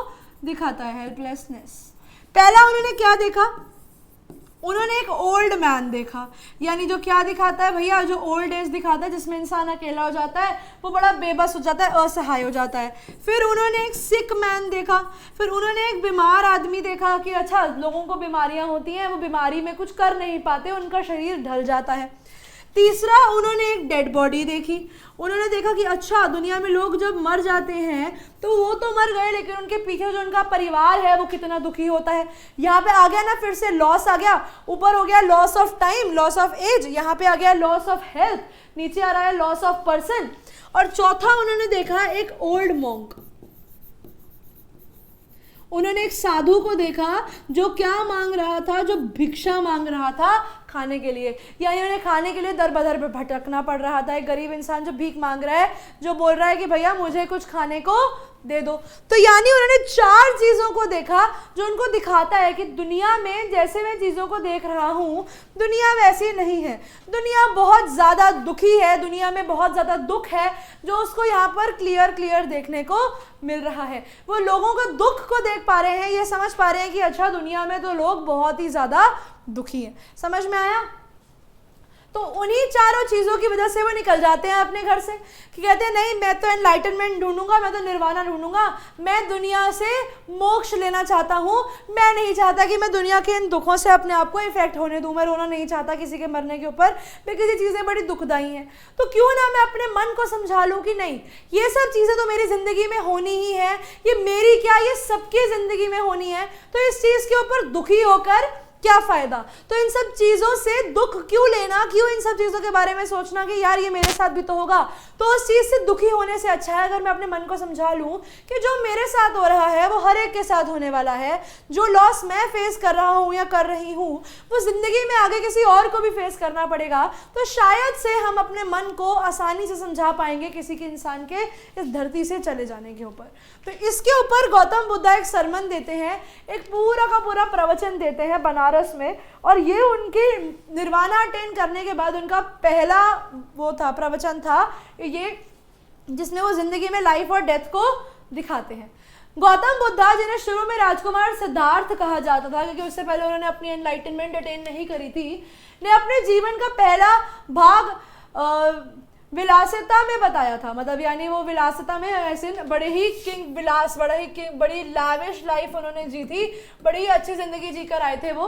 दिखाता है, हेल्पलेसनेस। पहला उन्होंने क्या देखा? उन्होंने एक ओल्ड मैन देखा, यानी जो क्या दिखाता है भैया, जो ओल्ड एज दिखाता है, जिसमें इंसान अकेला हो जाता है, वो बड़ा बेबस हो जाता है, असहाय हो जाता है। फिर उन्होंने एक सिक मैन देखा, फिर उन्होंने एक बीमार आदमी देखा कि अच्छा लोगों को बीमारियां होती हैं, वो बीमारी में कुछ कर नहीं पाते, उनका शरीर ढल जाता है। तीसरा उन्होंने एक डेड बॉडी देखी। उन्होंने देखा कि अच्छा दुनिया में लोग जब मर जाते हैं तो वो तो मर गए, लेकिन उनके पीछे जो उनका परिवार है वो कितना दुखी होता है। यहाँ पे आ गया ना, फिर से लॉस आ गया। ऊपर हो गया loss of time, loss of age, यहाँ पे आ गया लॉस ऑफ हेल्थ, नीचे आ रहा है लॉस ऑफ पर्सन। और चौथा उन्होंने देखा एक ओल्ड मॉन्क। उन्होंने एक साधु को देखा जो क्या मांग रहा था, जो भिक्षा मांग रहा था खाने के लिए, यानी उन्हें खाने के लिए दर बदर पे भटकना पड़ रहा था। एक गरीब इंसान जो भीख मांग रहा है, जो बोल रहा है कि भैया मुझे कुछ खाने को दे दो। तो यानी उन्होंने 4 चीज़ों को देखा जो उनको दिखाता है कि दुनिया में जैसे मैं चीज़ों को देख रहा हूँ, दुनिया वैसी नहीं है। दुनिया बहुत ज़्यादा दुखी है, दुनिया में बहुत ज़्यादा दुख है जो उसको यहाँ पर क्लियर देखने को मिल रहा है। वो लोगों को दुख को देख पा रहे हैं, ये समझ पा रहे हैं कि अच्छा दुनिया में तो लोग बहुत ही ज़्यादा दुखी हैं। समझ में आया? तो उन्हीं 4 चीज़ों की वजह से वो निकल जाते हैं अपने घर से, कि कहते हैं नहीं मैं तो एनलाइटनमेंट ढूंढूंगा, मैं तो निर्वाणा ढूंढूंगा, मैं दुनिया से मोक्ष लेना चाहता हूँ, मैं नहीं चाहता कि मैं दुनिया के इन दुखों से अपने आप को इफेक्ट होने दूँ, मैं रोना नहीं चाहता किसी के मरने के ऊपर, मैं किसी चीज़ें बड़ी दुखदाई हैं। तो क्यों ना मैं अपने मन को समझा लूँ कि नहीं ये सब चीज़ें तो मेरी ज़िंदगी में होनी ही है, ये मेरी क्या ये सबकी ज़िंदगी में होनी है, तो इस चीज़ के ऊपर दुखी होकर क्या फ़ायदा। तो इन सब चीज़ों से दुख क्यों लेना, क्यों इन सब चीज़ों के बारे में सोचना कि यार ये मेरे साथ भी तो होगा। तो उस चीज़ से दुखी होने से अच्छा है अगर मैं अपने मन को समझा लूँ कि जो मेरे साथ हो रहा है वो हर एक के साथ होने वाला है, जो लॉस मैं फेस कर रहा हूँ या कर रही हूँ वो ज़िंदगी में आगे किसी और को भी फेस करना पड़ेगा। तो शायद से हम अपने मन को आसानी से समझा पाएंगे किसी के इंसान के इस धरती से चले जाने के ऊपर। तो इसके ऊपर गौतम बुद्ध एक सरमन देते हैं, एक पूरा का पूरा प्रवचन देते हैं बनारस में, और ये उनके निर्वाणा अटेन करने के बाद उनका पहला वो था प्रवचन था ये, जिसमें वो जिंदगी में लाइफ और डेथ को दिखाते हैं। गौतम बुद्धा जिन्हें शुरू में राजकुमार सिद्धार्थ कहा जाता था क्योंकि उससे पहले उन्होंने अपनी एनलाइटनमेंट अटेन नहीं करी थी, ने अपने जीवन का पहला भाग विलासिता में बताया था। मतलब यानी वो विलासिता में ऐसे बड़े ही किंग विलास, बड़ी लाविश लाइफ उन्होंने जी थी, बड़ी अच्छी जिंदगी जीकर आए थे वो।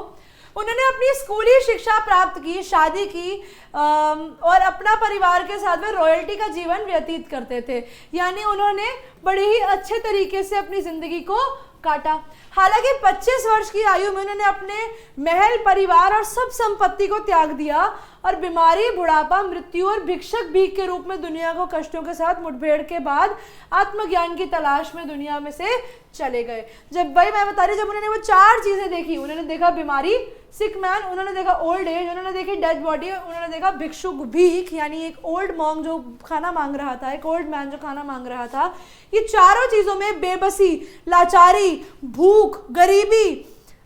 उन्होंने अपनी स्कूली शिक्षा प्राप्त की, शादी की और अपना परिवार के साथ में रॉयल्टी का जीवन व्यतीत करते थे। यानी उन्होंने बड़े ही अच्छे तरीके से अपनी ज़िंदगी को काटा। हालांकि 25 वर्ष की आयु में उन्होंने अपने महल, परिवार और सब संपत्ति को त्याग दिया और बीमारी, बुढ़ापा, मृत्यु और भिक्षक भीख के रूप में दुनिया को कष्टों के साथ मुठभेड़ के बाद आत्मज्ञान की तलाश में दुनिया में से चले गए। जब भाई मैं बता रही, जब उन्होंने वो 4 चीज़ें देखी, उन्होंने देखा बीमारी, सिक मैन, उन्होंने देखा ओल्ड एज, उन्होंने देखी डेड बॉडी, उन्होंने देखा भिक्षुक भीख यानी एक ओल्ड मॉन्ग जो खाना मांग रहा था, एक ओल्ड मैन जो खाना मांग रहा था। ये चारों चीज़ों में बेबसी, लाचारी, भूख, गरीबी,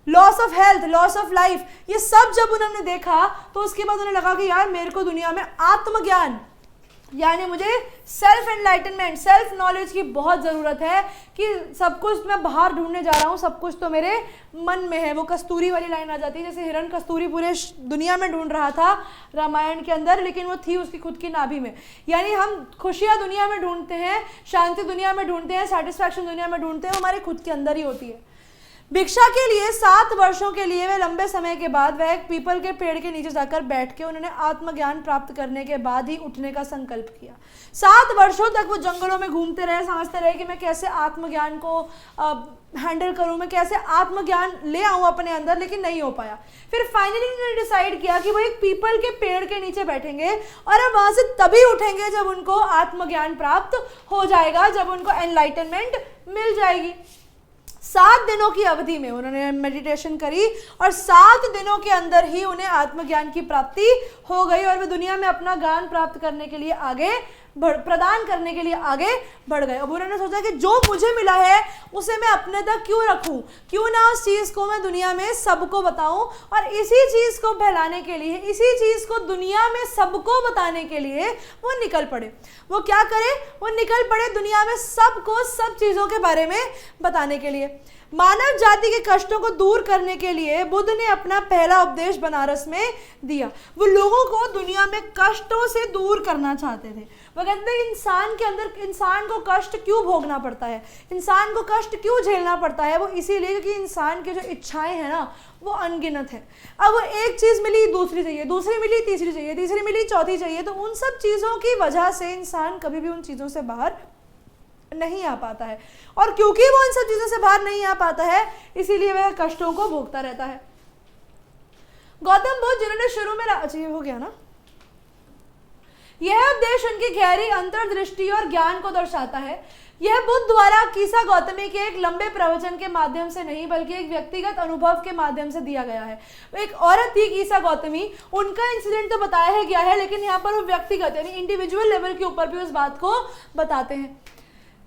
loss of health, loss of life, ये सब जब उन्होंने देखा तो उसके बाद उन्हें लगा कि यार मेरे को दुनिया में आत्मज्ञान यानी मुझे सेल्फ एनलाइटनमेंट, सेल्फ नॉलेज की बहुत ज़रूरत है कि सब कुछ मैं बाहर ढूंढने जा रहा हूँ, सब कुछ तो मेरे मन में है। वो कस्तूरी वाली लाइन आ जाती है, जैसे हिरण कस्तूरी पूरे दुनिया में ढूंढ रहा था रामायण के अंदर, लेकिन वो थी उसकी खुद की नाभि में। यानी हम खुशियाँ दुनिया में ढूंढते हैं, शांति दुनिया में ढूंढते हैं, सेटिस्फैक्शन दुनिया में ढूंढते हैं, वो हमारे खुद के अंदर ही होती है। भिक्षा के लिए 7 वर्षों के लिए वे लंबे समय के बाद वह एक पीपल के पेड़ के नीचे जाकर बैठ के उन्होंने आत्मज्ञान प्राप्त करने के बाद ही उठने का संकल्प किया। 7 वर्षों तक वो जंगलों में घूमते रहे, समझते रहे कि मैं कैसे आत्मज्ञान को हैंडल करूं, मैं कैसे आत्मज्ञान ले आऊं अपने अंदर, लेकिन नहीं हो पाया। फिर फाइनली उन्होंने डिसाइड किया कि वो एक पीपल के पेड़ के नीचे बैठेंगे और अब वहां से तभी उठेंगे जब उनको आत्मज्ञान प्राप्त हो जाएगा, जब उनको एनलाइटनमेंट मिल जाएगी। 7 दिनों की अवधि में उन्होंने मेडिटेशन करी और 7 दिनों के अंदर ही उन्हें आत्मज्ञान की प्राप्ति हो गई और वे दुनिया में अपना ज्ञान प्राप्त करने के लिए प्रदान करने के लिए आगे बढ़ गए। अब उन्होंने सोचा कि जो मुझे मिला है उसे मैं अपने तक क्यों रखूं, क्यों ना उस चीज़ को मैं दुनिया में सबको बताऊं, और इसी चीज़ को फैलाने के लिए, इसी चीज़ को दुनिया में सबको बताने के लिए वो निकल पड़े। वो क्या करे, वो निकल पड़े दुनिया में सबको सब चीज़ों के बारे में बताने के लिए। मानव जाति के कष्टों को दूर करने के लिए बुद्ध ने अपना पहला उपदेश बनारस में दिया। वो लोगों को दुनिया में कष्टों से दूर करना चाहते थे। वो कहते थे इंसान के अंदर, इंसान को कष्ट क्यों भोगना पड़ता है, इंसान को कष्ट क्यों झेलना पड़ता है, वो इसीलिए क्योंकि इंसान की जो इच्छाएं हैं ना वो अनगिनत है। अब वो एक चीज़ मिली दूसरी चाहिए, दूसरी मिली तीसरी चाहिए, तीसरी मिली चौथी चाहिए, तो उन सब चीज़ों की वजह से इंसान कभी भी उन चीज़ों से बाहर नहीं आ पाता है। और क्योंकि वो इन सब चीज़ों से बाहर नहीं आ पाता है इसीलिए वह कष्टों को भोगता रहता है। गौतम बुद्ध जिन्होंने शुरू में हो गया ना, यह उपदेश उनकी गहरी अंतर्दृष्टि और ज्ञान को दर्शाता है। यह बुद्ध द्वारा कीसा गौतमी के एक लंबे प्रवचन के माध्यम से नहीं बल्कि एक व्यक्तिगत अनुभव के माध्यम से दिया गया है। एक औरत थी कीसा गौतमी, उनका इंसिडेंट तो बताया गया है, लेकिन यहाँ पर वो व्यक्तिगत यानी इंडिविजुअल लेवल के ऊपर भी उस बात को बताते हैं।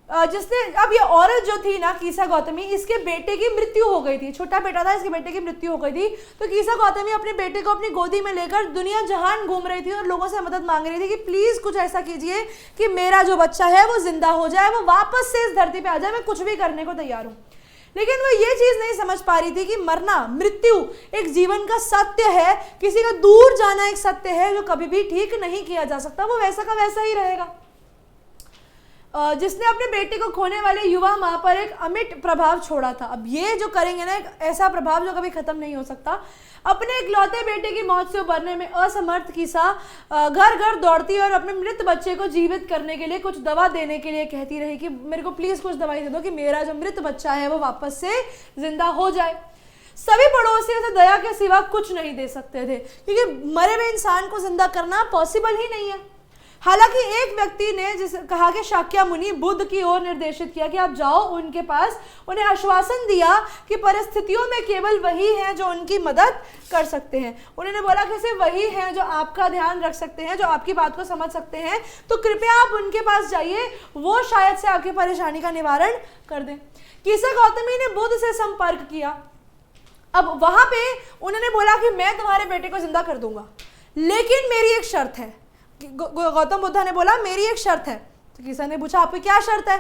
जिसने अब ये औरत जो थी ना कीसा गौतमी, इसके बेटे की मृत्यु हो गई थी, छोटा बेटा था, इसके बेटे की मृत्यु हो गई थी। तो कीसा गौतमी अपने बेटे को अपनी गोदी में लेकर दुनिया जहान घूम रही थी और लोगों से मदद मांग रही थी कि प्लीज कुछ ऐसा कीजिए कि मेरा जो बच्चा है वो जिंदा हो जाए, वो वापस से इस धरती पे आ जाए, मैं कुछ भी करने को तैयार हूँ। लेकिन वो ये चीज नहीं समझ पा रही थी कि मरना, मृत्यु एक जीवन का सत्य है, किसी का दूर जाना एक सत्य है जो कभी भी ठीक नहीं किया जा सकता, वो वैसा का वैसा ही रहेगा। जिसने अपने बेटे को खोने वाले युवा माँ पर एक अमिट प्रभाव छोड़ा था। अब ये जो करेंगे ना, एक ऐसा प्रभाव जो कभी खत्म नहीं हो सकता। अपने इकलौते बेटे की मौत से उबरने में असमर्थ कीसा घर घर दौड़ती और अपने मृत बच्चे को जीवित करने के लिए कुछ दवा देने के लिए कहती रही कि मेरे को प्लीज कुछ दवाई दे दो कि मेरा जो मृत बच्चा है वो वापस से जिंदा हो जाए। सभी पड़ोसी उसे दया के सिवा कुछ नहीं दे सकते थे, क्योंकि मरे हुए इंसान को जिंदा करना पॉसिबल ही नहीं है। हालांकि एक व्यक्ति ने जिसे कहा कि शाक्यमुनि बुद्ध की ओर निर्देशित किया कि आप जाओ उनके पास, उन्हें आश्वासन दिया कि परिस्थितियों में केवल वही हैं जो उनकी मदद कर सकते हैं। उन्होंने बोला कि सिर्फ वही हैं जो आपका ध्यान रख सकते हैं, जो आपकी बात को समझ सकते हैं, तो कृपया आप उनके पास जाइए, वो शायद से आपकी परेशानी का निवारण कर दें। कीसा गौतमी ने बुद्ध से संपर्क किया। अब वहां पे उन्होंने बोला कि मैं तुम्हारे बेटे को जिंदा कर दूंगा, लेकिन मेरी एक शर्त है। गौतम बुद्धा ने बोला मेरी एक शर्त है। तो कीसा ने पूछा आपकी क्या शर्त है?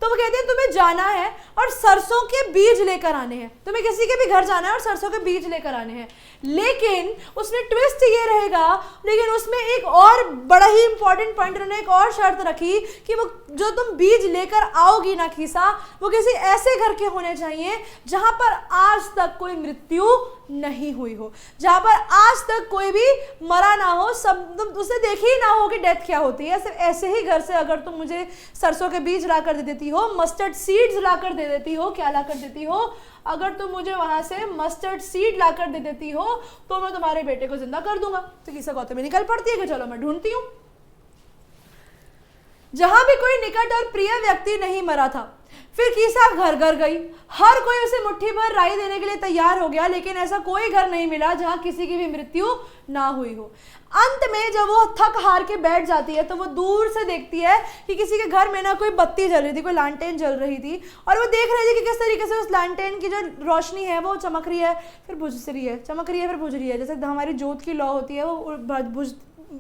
तो वो कहते हैं तुम्हें जाना है और सरसों के बीज लेकर आने हैं, तुम्हें किसी के भी घर जाना है और सरसों के बीज लेकर आने हैं। लेकिन उसमें ट्विस्ट ये रहेगा, लेकिन उसमें एक और बड़ा ही इंपॉर्टेंट पॉइंट, उन्होंने एक और शर्त रखी कि वो जो तुम बीज लेकर आओगी ना कीसा, वो किसी ऐसे घर के होने चाहिए जहां पर आज तक कोई मृत्यु नहीं हुई हो, जहां पर आज तक कोई भी मरा ना हो, सब तुम उसे देखे ही ना हो कि डेथ क्या होती है। सिर्फ ऐसे ही घर से अगर तुम मुझे सरसों के बीज लाकर दे देती हो, मस्टर्ड सीड्स लाकर दे देती हो, क्या लाकर देती हो, अगर तुम मुझे वहां से मस्टर्ड सीड लाकर दे देती हो तो मैं तुम्हारे बेटे को जिंदा कर दूंगा। तो कीसा गौतमी निकल पड़ती है कि चलो मैं ढूंढती हूं। जहां भी कोई निकट और प्रिय व्यक्ति नहीं मरा था, फिर कीसा घर घर गई। हर कोई उसे मुट्ठी भर राई देने के लिए तैयार हो गया, लेकिन ऐसा कोई घर नहीं मिला जहां किसी की भी मृत्यु ना हुई हो। अंत में जब वो थक हार के बैठ जाती है तो वो दूर से देखती है कि किसी के घर में ना कोई बत्ती जल रही थी, कोई लालटेन जल रही थी, और वो देख रही थी कि किस तरीके से उस लालटेन की जो रोशनी है वो चमक रही है, फिर बुझ रही है, चमक रही है, फिर बुझ रही है। जैसे हमारी जोत की लौ होती है, वो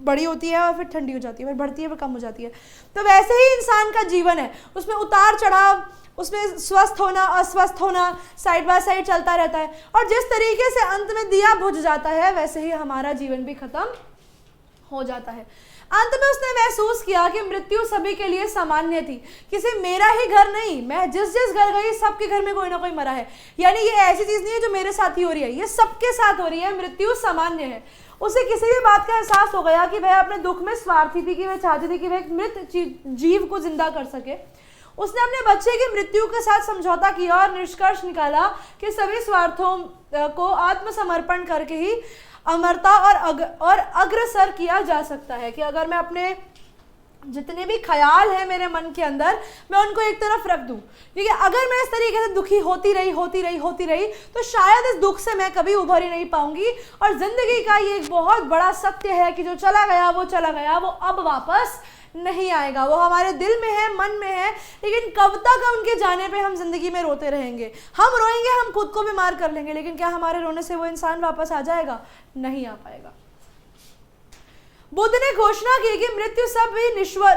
बड़ी होती है और फिर ठंडी हो जाती है, फिर बढ़ती है, फिर कम हो जाती है। तो वैसे ही इंसान का जीवन है, उसमें उतार चढ़ाव, उसमें स्वस्थ होना अस्वस्थ होना साइड बाय साइड चलता रहता है। और जिस तरीके से अंत में दिया बुझ जाता है, वैसे ही हमारा जीवन भी खत्म हो जाता है। अंत में उसने महसूस किया कि मृत्यु सभी के लिए सामान्य थी, किसी मेरा ही घर नहीं, मैं जिस जिस घर गई सबके घर में कोई ना कोई मरा है। यानी ये ऐसी चीज नहीं है जो मेरे साथ ही हो रही है, ये सबके साथ हो रही है, मृत्यु सामान्य है। उसे किसी भी बात का एहसास हो गया कि वह अपने दुख में स्वार्थी थी, कि वह चाहती थी कि वह एक मृत जीव को जिंदा कर सके। उसने अपने बच्चे की मृत्यु के साथ समझौता किया और निष्कर्ष निकाला कि सभी स्वार्थों को आत्मसमर्पण करके ही अमरता और अग्रसर किया जा सकता है। कि अगर मैं अपने जितने भी ख्याल है मेरे मन के अंदर, मैं उनको एक तरफ रख दूं, क्योंकि अगर मैं इस तरीके से दुखी होती रही तो शायद इस दुख से मैं कभी उभर ही नहीं पाऊंगी। और जिंदगी का ये एक बहुत बड़ा सत्य है कि जो चला गया, वो अब वापस नहीं आएगा। वो हमारे दिल में है, मन में है, लेकिन कब तक उनके जाने पे हम जिंदगी में रोते रहेंगे। हम रोएंगे, हम खुद को भी मार कर लेंगे, लेकिन क्या हमारे रोने से वो इंसान वापस आ जाएगा? नहीं आ पाएगा। बुद्ध ने घोषणा की कि मृत्यु सब भी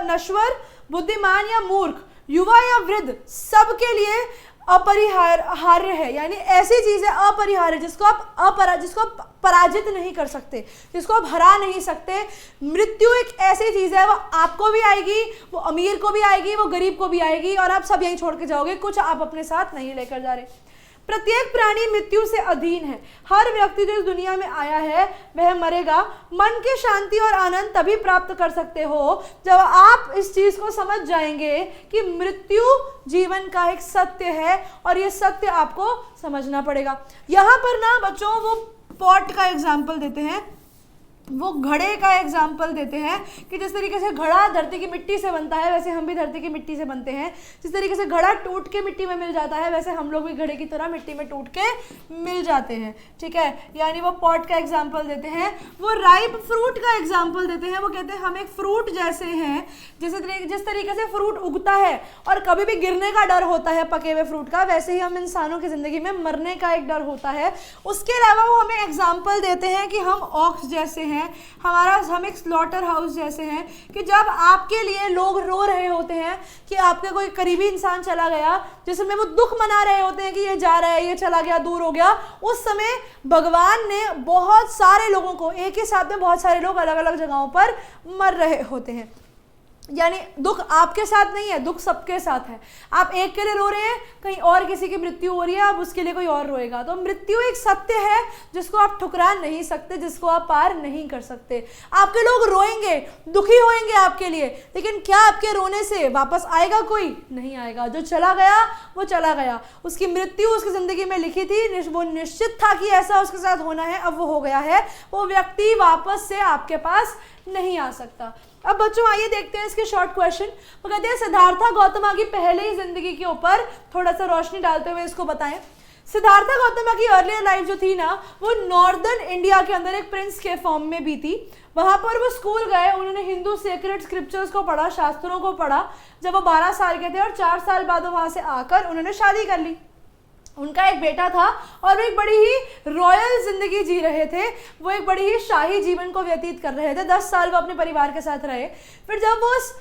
नश्वर, बुद्धिमान या मूर्ख, युवा या वृद्ध, सबके लिए अपरिहार्य है। यानी ऐसी चीज है अपरिहार्य जिसको आप पराजित नहीं कर सकते, जिसको आप हरा नहीं सकते। मृत्यु एक ऐसी चीज है, वो आपको भी आएगी, वो अमीर को भी आएगी, वो गरीब को भी आएगी, और आप सब यहीं छोड़ के जाओगे, कुछ आप अपने साथ नहीं लेकर जा रहे। प्रत्येक प्राणी मृत्यु से अधीन है। हर व्यक्ति जो इस दुनिया में आया है वह मरेगा। मन की शांति और आनंद तभी प्राप्त कर सकते हो जब आप इस चीज को समझ जाएंगे कि मृत्यु जीवन का एक सत्य है, और ये सत्य आपको समझना पड़ेगा। यहाँ पर ना बच्चों वो पॉट का एग्जाम्पल देते हैं वो घड़े का एग्जाम्पल देते हैं कि जिस तरीके से घड़ा धरती की मिट्टी से बनता है वैसे हम भी धरती की मिट्टी से बनते हैं। जिस तरीके से घड़ा टूट के मिट्टी में मिल जाता है वैसे हम लोग भी घड़े की तरह मिट्टी में टूट के मिल जाते हैं, ठीक है। यानी वो पॉट का एग्जाम्पल देते हैं। वो राइप फ्रूट का एग्जाम्पल देते हैं। वो कहते हैं हम एक फ्रूट जैसे हैं, जिस तरीके से फ्रूट उगता है और कभी भी गिरने का डर होता है पके हुए फ्रूट का, वैसे ही हम इंसानों की ज़िंदगी में मरने का एक डर होता है। उसके अलावा वो हमें एग्जाम्पल देते हैं कि हम ऑक्स जैसे हैं, हम एक स्लॉटर हाउस जैसे हैं, कि जब आपके लिए लोग रो रहे होते हैं कि आपके कोई करीबी इंसान चला गया, जिसमें वो दुख मना रहे होते हैं कि ये जा रहा है, ये चला गया, दूर हो गया, उस समय भगवान ने बहुत सारे लोगों को, एक ही साथ में बहुत सारे लोग अलग अलग जगहों पर मर रहे होते हैं। यानी दुख आपके साथ नहीं है, दुख सबके साथ है। आप एक के लिए रो रहे हैं, कहीं और किसी की मृत्यु हो रही है, अब उसके लिए कोई और रोएगा। तो मृत्यु एक सत्य है जिसको आप ठुकरा नहीं सकते, जिसको आप पार नहीं कर सकते। आपके लोग रोएंगे, दुखी होंगे आपके लिए, लेकिन क्या आपके रोने से वापस आएगा? कोई नहीं आएगा। जो चला गया वो चला गया, उसकी मृत्यु उसकी ज़िंदगी में लिखी थी, वो निश्चित था कि ऐसा उसके साथ होना है, अब वो हो गया है। वो व्यक्ति वापस से आपके पास नहीं आ सकता। अब बच्चों आइए देखते हैं इसके शॉर्ट क्वेश्चन। वो कहते हैं सिद्धार्था गौतमा की पहले ही जिंदगी के ऊपर थोड़ा सा रोशनी डालते हुए इसको बताएं। सिद्धार्था गौतमा की अर्लियर लाइफ जो थी ना, वो नॉर्दर्न इंडिया के अंदर एक प्रिंस के फॉर्म में भी थी। वहाँ पर वो स्कूल गए, उन्होंने हिंदू सेक्रेड स्क्रिप्चर्स को पढ़ा, शास्त्रों को पढ़ा। जब वो 12 साल के थे और 4 साल बाद वहाँ से आकर उन्होंने शादी कर ली। उनका एक बेटा था और वो एक बड़ी ही रॉयल जिंदगी जी रहे थे, वो एक बड़ी ही शाही जीवन को व्यतीत कर रहे थे। 10 साल वो अपने परिवार के साथ रहे। फिर जब वो उस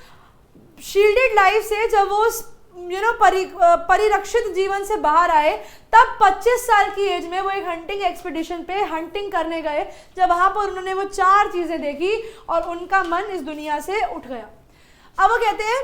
शील्डेड लाइफ से, जब वो उस परिरक्षित जीवन से बाहर आए, तब 25 साल की एज में वो एक हंटिंग एक्सपीडिशन पे हंटिंग करने गए। जब वहाँ पर उन्होंने वो 4 चीज़ें देखी और उनका मन इस दुनिया से उठ गया। अब वो कहते हैं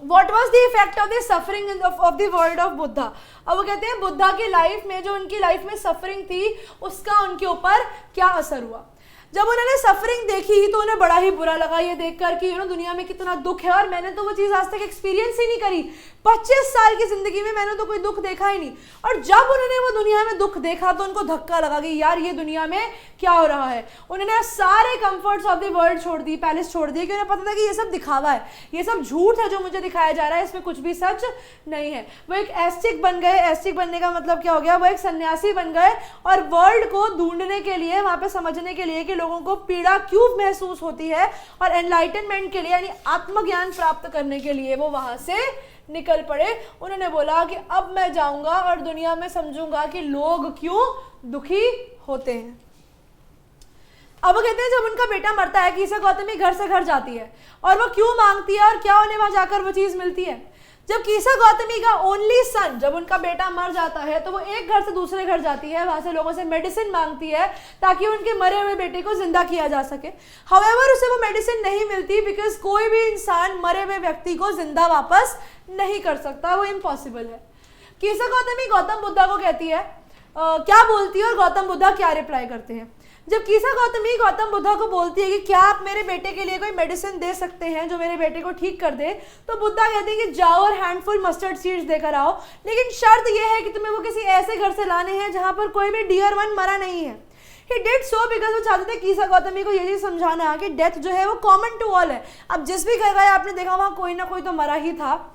What was the effect of the suffering of the world of Buddha? अब वो कहते हैं बुद्धा की लाइफ में, जो उनकी लाइफ में सफरिंग थी, उसका उनके ऊपर क्या असर हुआ। जब उन्होंने सफरिंग देखी तो उन्हें बड़ा ही बुरा लगा ये देखकर कि दुनिया में कितना दुख है, और मैंने तो वो चीज़ आज तक एक्सपीरियंस ही नहीं करी। 25 साल की जिंदगी में मैंने तो कोई दुख देखा ही नहीं। और जब उन्होंने वो दुनिया में दुख देखा तो उनको धक्का लगा कि यार ये दुनिया में क्या हो रहा है। उन्होंने सारे कंफर्ट्स ऑफ द वर्ल्ड छोड़ दी, पैलेस छोड़ दिए, कि उन्हें पता था कि ये सब दिखावा है, ये सब झूठ है जो मुझे दिखाया जा रहा है, इसमें कुछ भी सच नहीं है। वो एक एस्टिक बन गए। एस्टिक बनने का मतलब क्या हो गया? वो एक सन्यासी बन गए और वर्ल्ड को ढूंढने के लिए, वहाँ पे समझने के लिए कि लोगों को पीड़ा क्यों महसूस होती है, और एनलाइटनमेंट के लिए यानी आत्मज्ञान प्राप्त करने के लिए वो वहाँ से निकल पड़े। उन्होंने बोला कि अब मैं जाऊंगा और दुनिया में समझूंगा कि लोग क्यों दुखी होते हैं। अब वो कहते हैं जब उनका बेटा मरता है, कीसा गौतमी घर से घर जाती है और वो क्यों मांगती है और क्या उन्हें वहां जाकर वो चीज मिलती है। जब कीसा गौतमी का ओनली सन, जब उनका बेटा मर जाता है, तो वो एक घर से दूसरे घर जाती है, वहां से लोगों से मेडिसिन मांगती है ताकि उनके मरे हुए बेटे को जिंदा किया जा सके। हाउएवर उसे वो मेडिसिन नहीं मिलती, बिकॉज कोई भी इंसान मरे हुए व्यक्ति को जिंदा वापस नहीं कर सकता, वो इम्पॉसिबल है। कीसा गौतमी गौतम बुद्धा को कहती है क्या बोलती है और गौतम बुद्धा क्या रिप्लाई करते हैं। जब कीसा गौतमी गौतम बुद्धा को बोलती है कि क्या आप मेरे बेटे के लिए कोई मेडिसिन दे सकते हैं जो मेरे बेटे को ठीक कर दे, तो बुद्धा कहते हैं कि जाओ और हैंडफुल मस्टर्ड सीड्स देकर आओ, लेकिन शर्त यह है कि तुम्हें वो किसी ऐसे घर से लाने हैं जहां पर कोई भी डियर वन मरा नहीं है। He did so because वो चाहते थे कीसा गौतमी को ये चीज समझाना कि डेथ जो है वो कॉमन टू ऑल है। अब जिस भी घर गए आपने देखा वहां कोई ना कोई तो मरा ही था,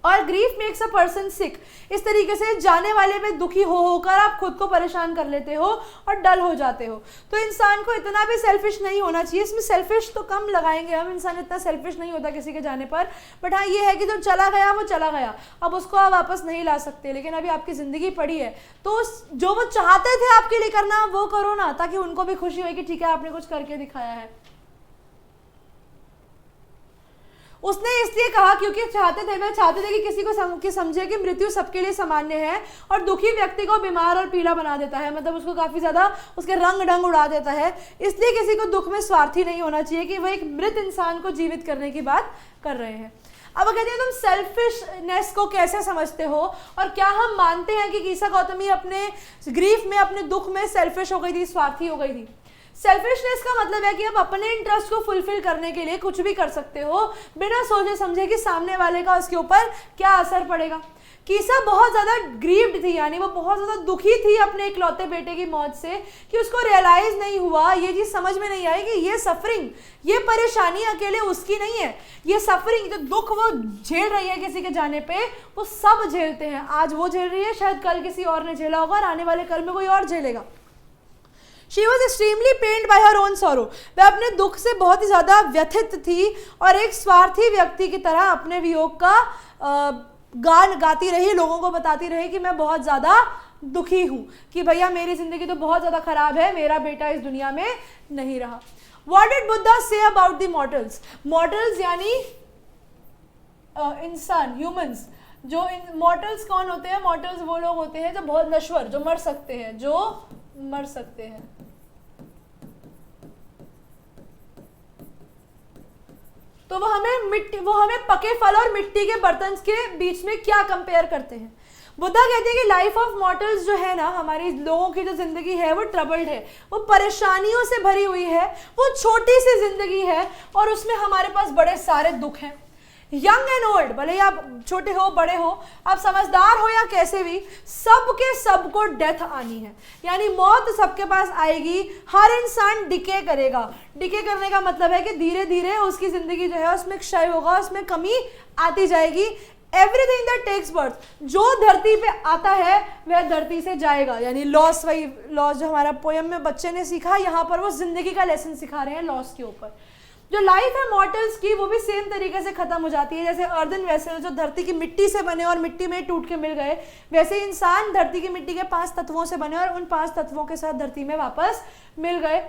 और ग्रीफ मेक्स अ पर्सन सिक। इस तरीके से जाने वाले में दुखी होकर आप खुद को परेशान कर लेते हो और डल हो जाते हो। तो इंसान को इतना भी सेल्फिश नहीं होना चाहिए। इसमें सेल्फिश तो कम लगाएंगे हम, इंसान इतना सेल्फिश नहीं होता किसी के जाने पर। बट हाँ ये है कि जो चला गया वो चला गया, अब उसको आप वापस नहीं ला सकते, लेकिन अभी आपकी ज़िंदगी पड़ी है तो जो वो चाहते थे आपके लिए करना वो करो ना, ताकि उनको भी खुशी हो कि ठीक है आपने कुछ करके दिखाया है। उसने इसलिए कहा क्योंकि वे चाहते थे कि किसी को समझे कि मृत्यु सबके लिए सामान्य है और दुखी व्यक्ति को बीमार और पीला बना देता है, मतलब उसको काफ़ी ज़्यादा उसके रंग ढंग उड़ा देता है। इसलिए किसी को दुख में स्वार्थी नहीं होना चाहिए कि वह एक मृत इंसान को जीवित करने की बात कर रहे हैं। अब कहते हैं तुम सेल्फिशनेस को कैसे समझते हो, और क्या हम मानते हैं कि कीसा गौतमी अपने ग्रीफ में, अपने दुख में सेल्फिश हो गई थी, स्वार्थी हो गई थी। सेल्फिशनेस का मतलब है कि आप अपने इंटरेस्ट को फुलफिल करने के लिए कुछ भी कर सकते हो बिना सोचे समझे कि सामने वाले का उसके ऊपर क्या असर पड़ेगा। कीसा बहुत ज़्यादा ग्रीव्ड थी, यानी वो बहुत ज़्यादा दुखी थी अपने इकलौते बेटे की मौत से, कि उसको रियलाइज़ नहीं हुआ, ये चीज़ समझ में नहीं आई कि ये सफरिंग, ये परेशानी अकेले उसकी नहीं है, ये सफरिंग, जो दुख वो झेल रही है किसी के जाने पे, वो सब झेलते हैं। आज वो झेल रही है, शायद कल किसी और ने झेला होगा और आने वाले कल में कोई और झेलेगा। She was extremely pained by her own sorrow. वह अपने दुख से बहुत ही ज़्यादा व्यथित थी और एक स्वार्थी व्यक्ति की तरह अपने वियोग का गान गाती रही, लोगों को बताती रही कि मैं बहुत ज़्यादा दुखी हूँ, कि भैया मेरी ज़िंदगी तो बहुत ज़्यादा ख़राब है, मेरा बेटा इस दुनिया में नहीं रहा। What did Buddha say about the mortals? Mortals यानी इंसान, ह्यूमंस। जो मॉर्टल्स कौन होते हैं? मॉर्टल्स वो लोग होते हैं जो बहुत नश्वर, जो मर सकते हैं, जो मर सकते हैं। तो वो हमें पके फल और मिट्टी के बर्तन के बीच में क्या कंपेयर करते हैं? बुद्धा कहते हैं कि लाइफ ऑफ मॉर्टल्स जो है ना, हमारी लोगों की जो जिंदगी है वो ट्रबल्ड है, वो परेशानियों से भरी हुई है, वो छोटी सी जिंदगी है और उसमें हमारे पास बड़े सारे दुख हैं। यंग एंड ओल्ड, भले ही आप छोटे हो बड़े हो, आप समझदार हो या कैसे भी, सबके सबको डेथ आनी है, यानी मौत सबके पास आएगी। हर इंसान डिके करेगा। डिके करने का मतलब है कि धीरे धीरे उसकी जिंदगी जो है उसमें क्षय होगा, उसमें कमी आती जाएगी। एवरीथिंग दैट टेक्स बर्थ, जो धरती पे आता है वह धरती से जाएगा, यानी लॉस, वही लॉस जो हमारा पोयम में बच्चे ने सीखा, यहाँ पर वो जिंदगी का लेसन सिखा रहे हैं लॉस के ऊपर। जो लाइफ है मॉर्टल्स की, वो भी सेम तरीके से खत्म हो जाती है। जैसे अर्दन वेसल जो धरती की मिट्टी से बने और मिट्टी में टूट के मिल गए, वैसे इंसान धरती की मिट्टी के 5 तत्वों से बने और उन 5 तत्वों के साथ धरती में वापस मिल गए।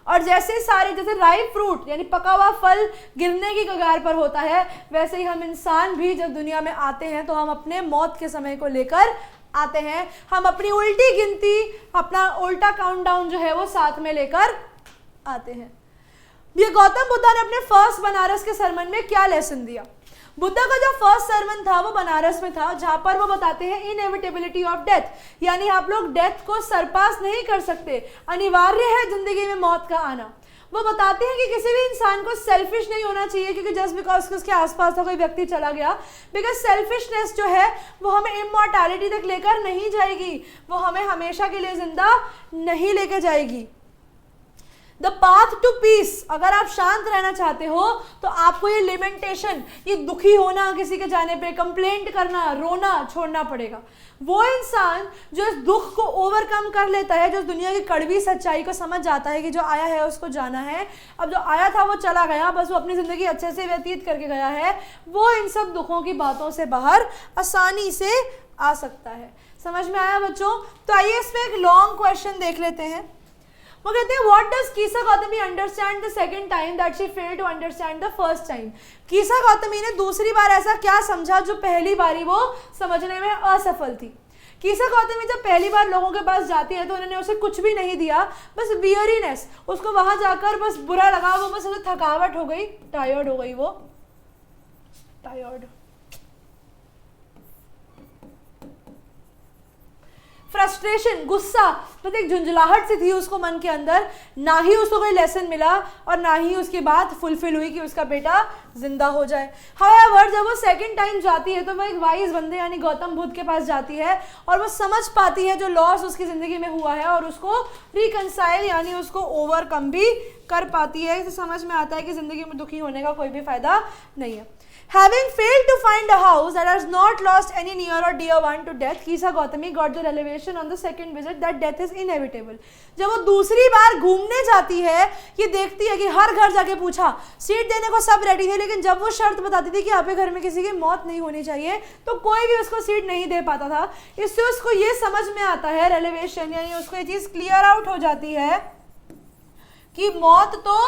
और जैसे राइप फ्रूट यानी पका हुआ फल गिरने की कगार पर होता है, वैसे ही हम इंसान भी जब दुनिया में आते हैं तो हम अपने मौत के समय को लेकर आते हैं। हम अपनी उल्टी गिनती, अपना उल्टा काउंटडाउन जो है वो साथ में लेकर आते हैं। ये गौतम बुद्धा ने अपने फर्स्ट बनारस के सरमन में क्या लेसन दिया? बुद्धा का जो फर्स्ट सरमन था वो बनारस में था, जहां पर वो बताते हैं इनएविटेबिलिटी ऑफ डेथ, यानी आप लोग डेथ को सरपास नहीं कर सकते, अनिवार्य है जिंदगी में मौत का आना। वो बताते हैं कि किसी भी इंसान को सेल्फिश नहीं होना चाहिए, क्योंकि जस्ट बिकॉज उसके आसपास का कोई व्यक्ति चला गया, बिकॉज सेल्फिशनेस जो है वो हमें इमॉर्टैलिटी तक लेकर नहीं जाएगी, वो हमें हमेशा के लिए जिंदा नहीं लेकर जाएगी। द पाथ टू पीस, अगर आप शांत रहना चाहते हो तो आपको ये लिमेंटेशन, ये दुखी होना, किसी के जाने पे कंप्लेंट करना, रोना छोड़ना पड़ेगा। वो इंसान जो इस दुख को ओवरकम कर लेता है, जो दुनिया की कड़वी सच्चाई को समझ जाता है कि जो आया है उसको जाना है, अब जो आया था वो चला गया, बस वो अपनी ज़िंदगी अच्छे से व्यतीत करके गया है, वो इन सब दुखों की बातों से बाहर आसानी से आ सकता है। समझ में आया बच्चों? तो आइए इसमें एक लॉन्ग क्वेश्चन देख लेते हैं। वो कहते हैं what does Kisa Gotami understand the second time that she failed to understand the first time? Kisa Gotami ने दूसरी बार ऐसा क्या समझा जो पहली बारी वो समझने में असफल थी? कीसा गौतमी जब पहली बार लोगों के पास जाती है तो उन्होंने उसे कुछ भी नहीं दिया, बस वियरीनेस, उसको वहां जाकर बस बुरा लगा, वो बस उसे थकावट हो गई, टायर्ड हो गई, वो टायर्ड, फ्रस्ट्रेशन, गुस्सा, तो एक झुंझलाहट सी थी उसको मन के अंदर। ना ही उसको कोई लेसन मिला और ना ही उसकी बात फुलफिल हुई कि उसका बेटा जिंदा हो जाए। हाउएवर जब वो सेकंड टाइम जाती है तो वो एक वाइज बंदे यानी गौतम बुद्ध के पास जाती है और वो समझ पाती है जो लॉस उसकी ज़िंदगी में हुआ है और उसको रिकंसाइल यानी उसको ओवरकम भी कर पाती है। इसे समझ में आता है कि ज़िंदगी में दुखी होने का कोई भी फ़ायदा नहीं है। Having failed to find a house that has not lost any near or dear one to death, Kisa Gautami got the revelation on the second visit that death is inevitable. जब वो दूसरी बार घूमने जाती है, ये देखती है कि हर घर जाके पूछा, सीट देने को सब रेडी थे, लेकिन जब वो शर्त बताती थी कि आपके घर में किसी की मौत नहीं होनी चाहिए, तो कोई भी उसको सीट नहीं दे पाता था। इससे उसको ये समझ में आता है, रेलेवेशन यानी उसको ये चीज़ क्लियर आउट हो जाती है कि मौत तो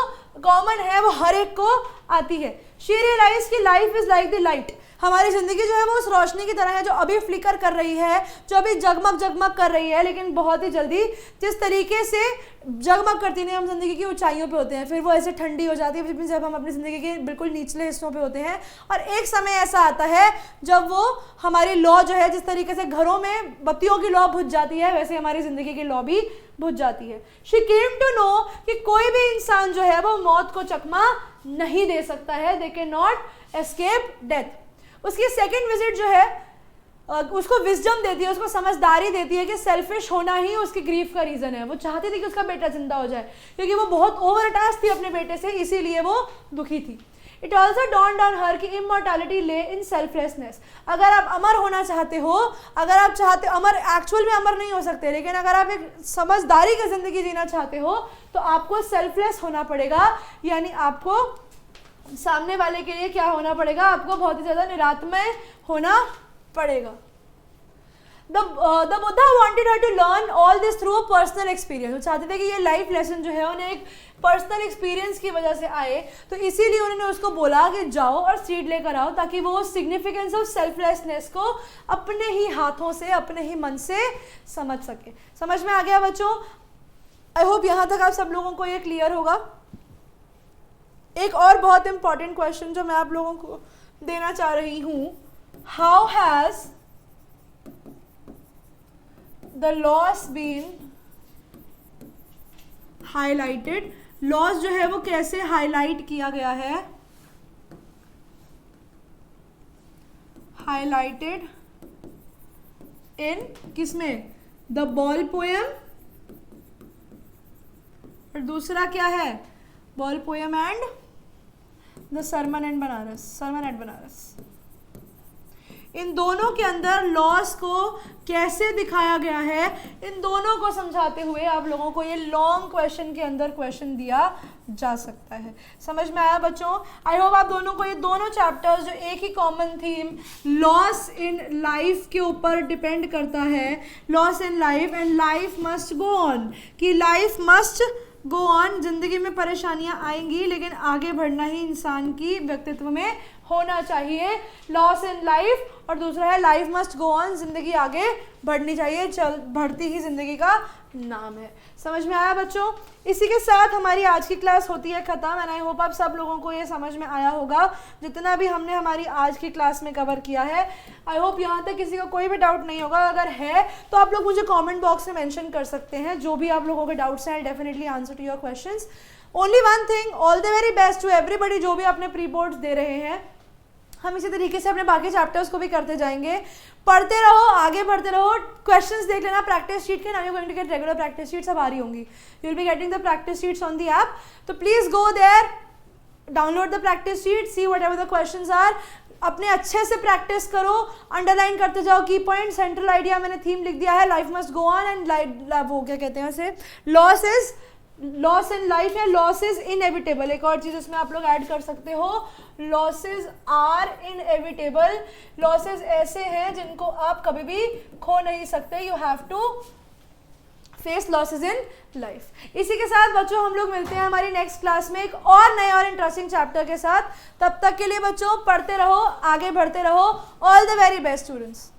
कॉमन है, वो हर एक को आती है। शी रियलाइज की life is like the light, हमारी ज़िंदगी जो है वो उस रोशनी की तरह है जो अभी फ्लिकर कर रही है, जो अभी जगमग जगमग कर रही है, लेकिन बहुत ही जल्दी जिस तरीके से जगमग करती नहीं हम ज़िंदगी की ऊंचाइयों पे होते हैं, फिर वो ऐसे ठंडी हो जाती है जब हम अपनी ज़िंदगी के बिल्कुल निचले हिस्सों पे होते हैं। और एक समय ऐसा आता है जब वो हमारी लौ जो है, जिस तरीके से घरों में बत्तियों की लौ बुझ जाती है, वैसे हमारी ज़िंदगी की लौ भी बुझ जाती है। शी केम टू नो कि कोई भी इंसान जो है वो मौत को चकमा नहीं दे सकता है, they can not escape death. उसकी सेकेंड विजिट जो है उसको विजडम देती है, उसको समझदारी देती है कि सेल्फिश होना ही उसकी ग्रीफ का रीज़न है। वो चाहती थी कि उसका बेटा जिंदा हो जाए क्योंकि वो बहुत ओवर अटैच थी अपने बेटे से, इसीलिए वो दुखी थी। It also dawned on her कि इमॉर्टैलिटी ले इन सेल्फलेसनेस। अगर आप अमर होना चाहते हो, अगर आप चाहते अमर, एक्चुअल में अमर नहीं हो सकते, लेकिन अगर आप एक समझदारी की ज़िंदगी जीना चाहते हो तो आपको सेल्फलेस होना पड़ेगा, यानी आपको सामने वाले के लिए क्या होना पड़ेगा, आपको बहुत ही ज़्यादा निरात्मय होना पड़ेगा। The Buddha wanted her to learn all this through a personal experience। वो चाहते थे कि ये लाइफ लेसन जो है उन्हें एक पर्सनल एक्सपीरियंस की वजह से आए, तो इसीलिए उन्होंने उसको बोला कि जाओ और सीड लेकर आओ, ताकि वो सिग्निफिकेंस ऑफ सेल्फलेसनेस को अपने ही हाथों से, अपने ही मन से समझ सके। समझ में आ गया बच्चों? आई होप यहाँ तक आप सब लोगों को ये क्लियर होगा। एक और बहुत इंपॉर्टेंट क्वेश्चन जो मैं आप लोगों को देना चाह रही हूँ, how has the loss been highlighted। Loss जो है वो कैसे हाईलाइट किया गया है, हाईलाइटेड इन किसमें, द बॉल पोएम, और दूसरा क्या है, ball poem and the sermon at Benares. इन दोनों के अंदर लॉस को कैसे दिखाया गया है, इन दोनों को समझाते हुए आप लोगों को ये लॉन्ग क्वेश्चन के अंदर क्वेश्चन दिया जा सकता है। समझ में आया बच्चों? आई होप आप दोनों को ये दोनों चैप्टर्स जो एक ही common theme loss in life के ऊपर डिपेंड करता है, loss in life and life must go on, कि लाइफ मस्ट गो ऑन, जिंदगी में परेशानियां आएंगी लेकिन आगे बढ़ना ही इंसान की व्यक्तित्व में होना चाहिए। लॉस इन लाइफ, और दूसरा है लाइफ मस्ट गो ऑन, जिंदगी आगे बढ़नी चाहिए, बढ़ती ही जिंदगी का नाम है। समझ में आया बच्चों? इसी के साथ हमारी आज की क्लास होती है ख़त्म, एंड आई होप आप सब लोगों को ये समझ में आया होगा जितना भी हमने हमारी आज की क्लास में कवर किया है। आई होप यहाँ तक किसी को कोई भी डाउट नहीं होगा। अगर है तो आप लोग मुझे कमेंट बॉक्स में मेंशन कर सकते हैं जो भी आप लोगों के डाउट्स हैं। I definitely answer to your questions. Only one thing, all the very best to everybody जो भी अपने प्री बोर्ड्स दे रहे हैं। हम इसी तरीके से अपने बाकी चैप्टर्स को भी करते जाएंगे। पढ़ते रहो, आगे बढ़ते रहो, क्वेश्चंस देख लेना प्रैक्टिस शीट के। Now you going to get regular practice sheets, अब आ रही होंगी। You will be getting the practice sheets on the app, तो please go there, download the practice sheet, see whatever the questions are. अपने अच्छे से practice करो, underline करते जाओ की पॉइंट, सेंट्रल आइडिया मैंने थीम लिख दिया है, life must go on and वो क्या कहते हैं उसे, लॉस इन लाइफ या लॉसेज इनएविटेबल। एक और चीज इसमें आप लोग ऐड कर सकते हो, लॉसेज आर इनएविटेबल। लॉसेज ऐसे हैं जिनको आप कभी भी खो नहीं सकते, you have to face losses in life. इसी के साथ बच्चों हम लोग मिलते हैं हमारी नेक्स्ट क्लास में एक और नए और इंटरेस्टिंग चैप्टर के साथ। तब तक के लिए बच्चों पढ़ते रहो, आगे बढ़ते रहो। All the very best students.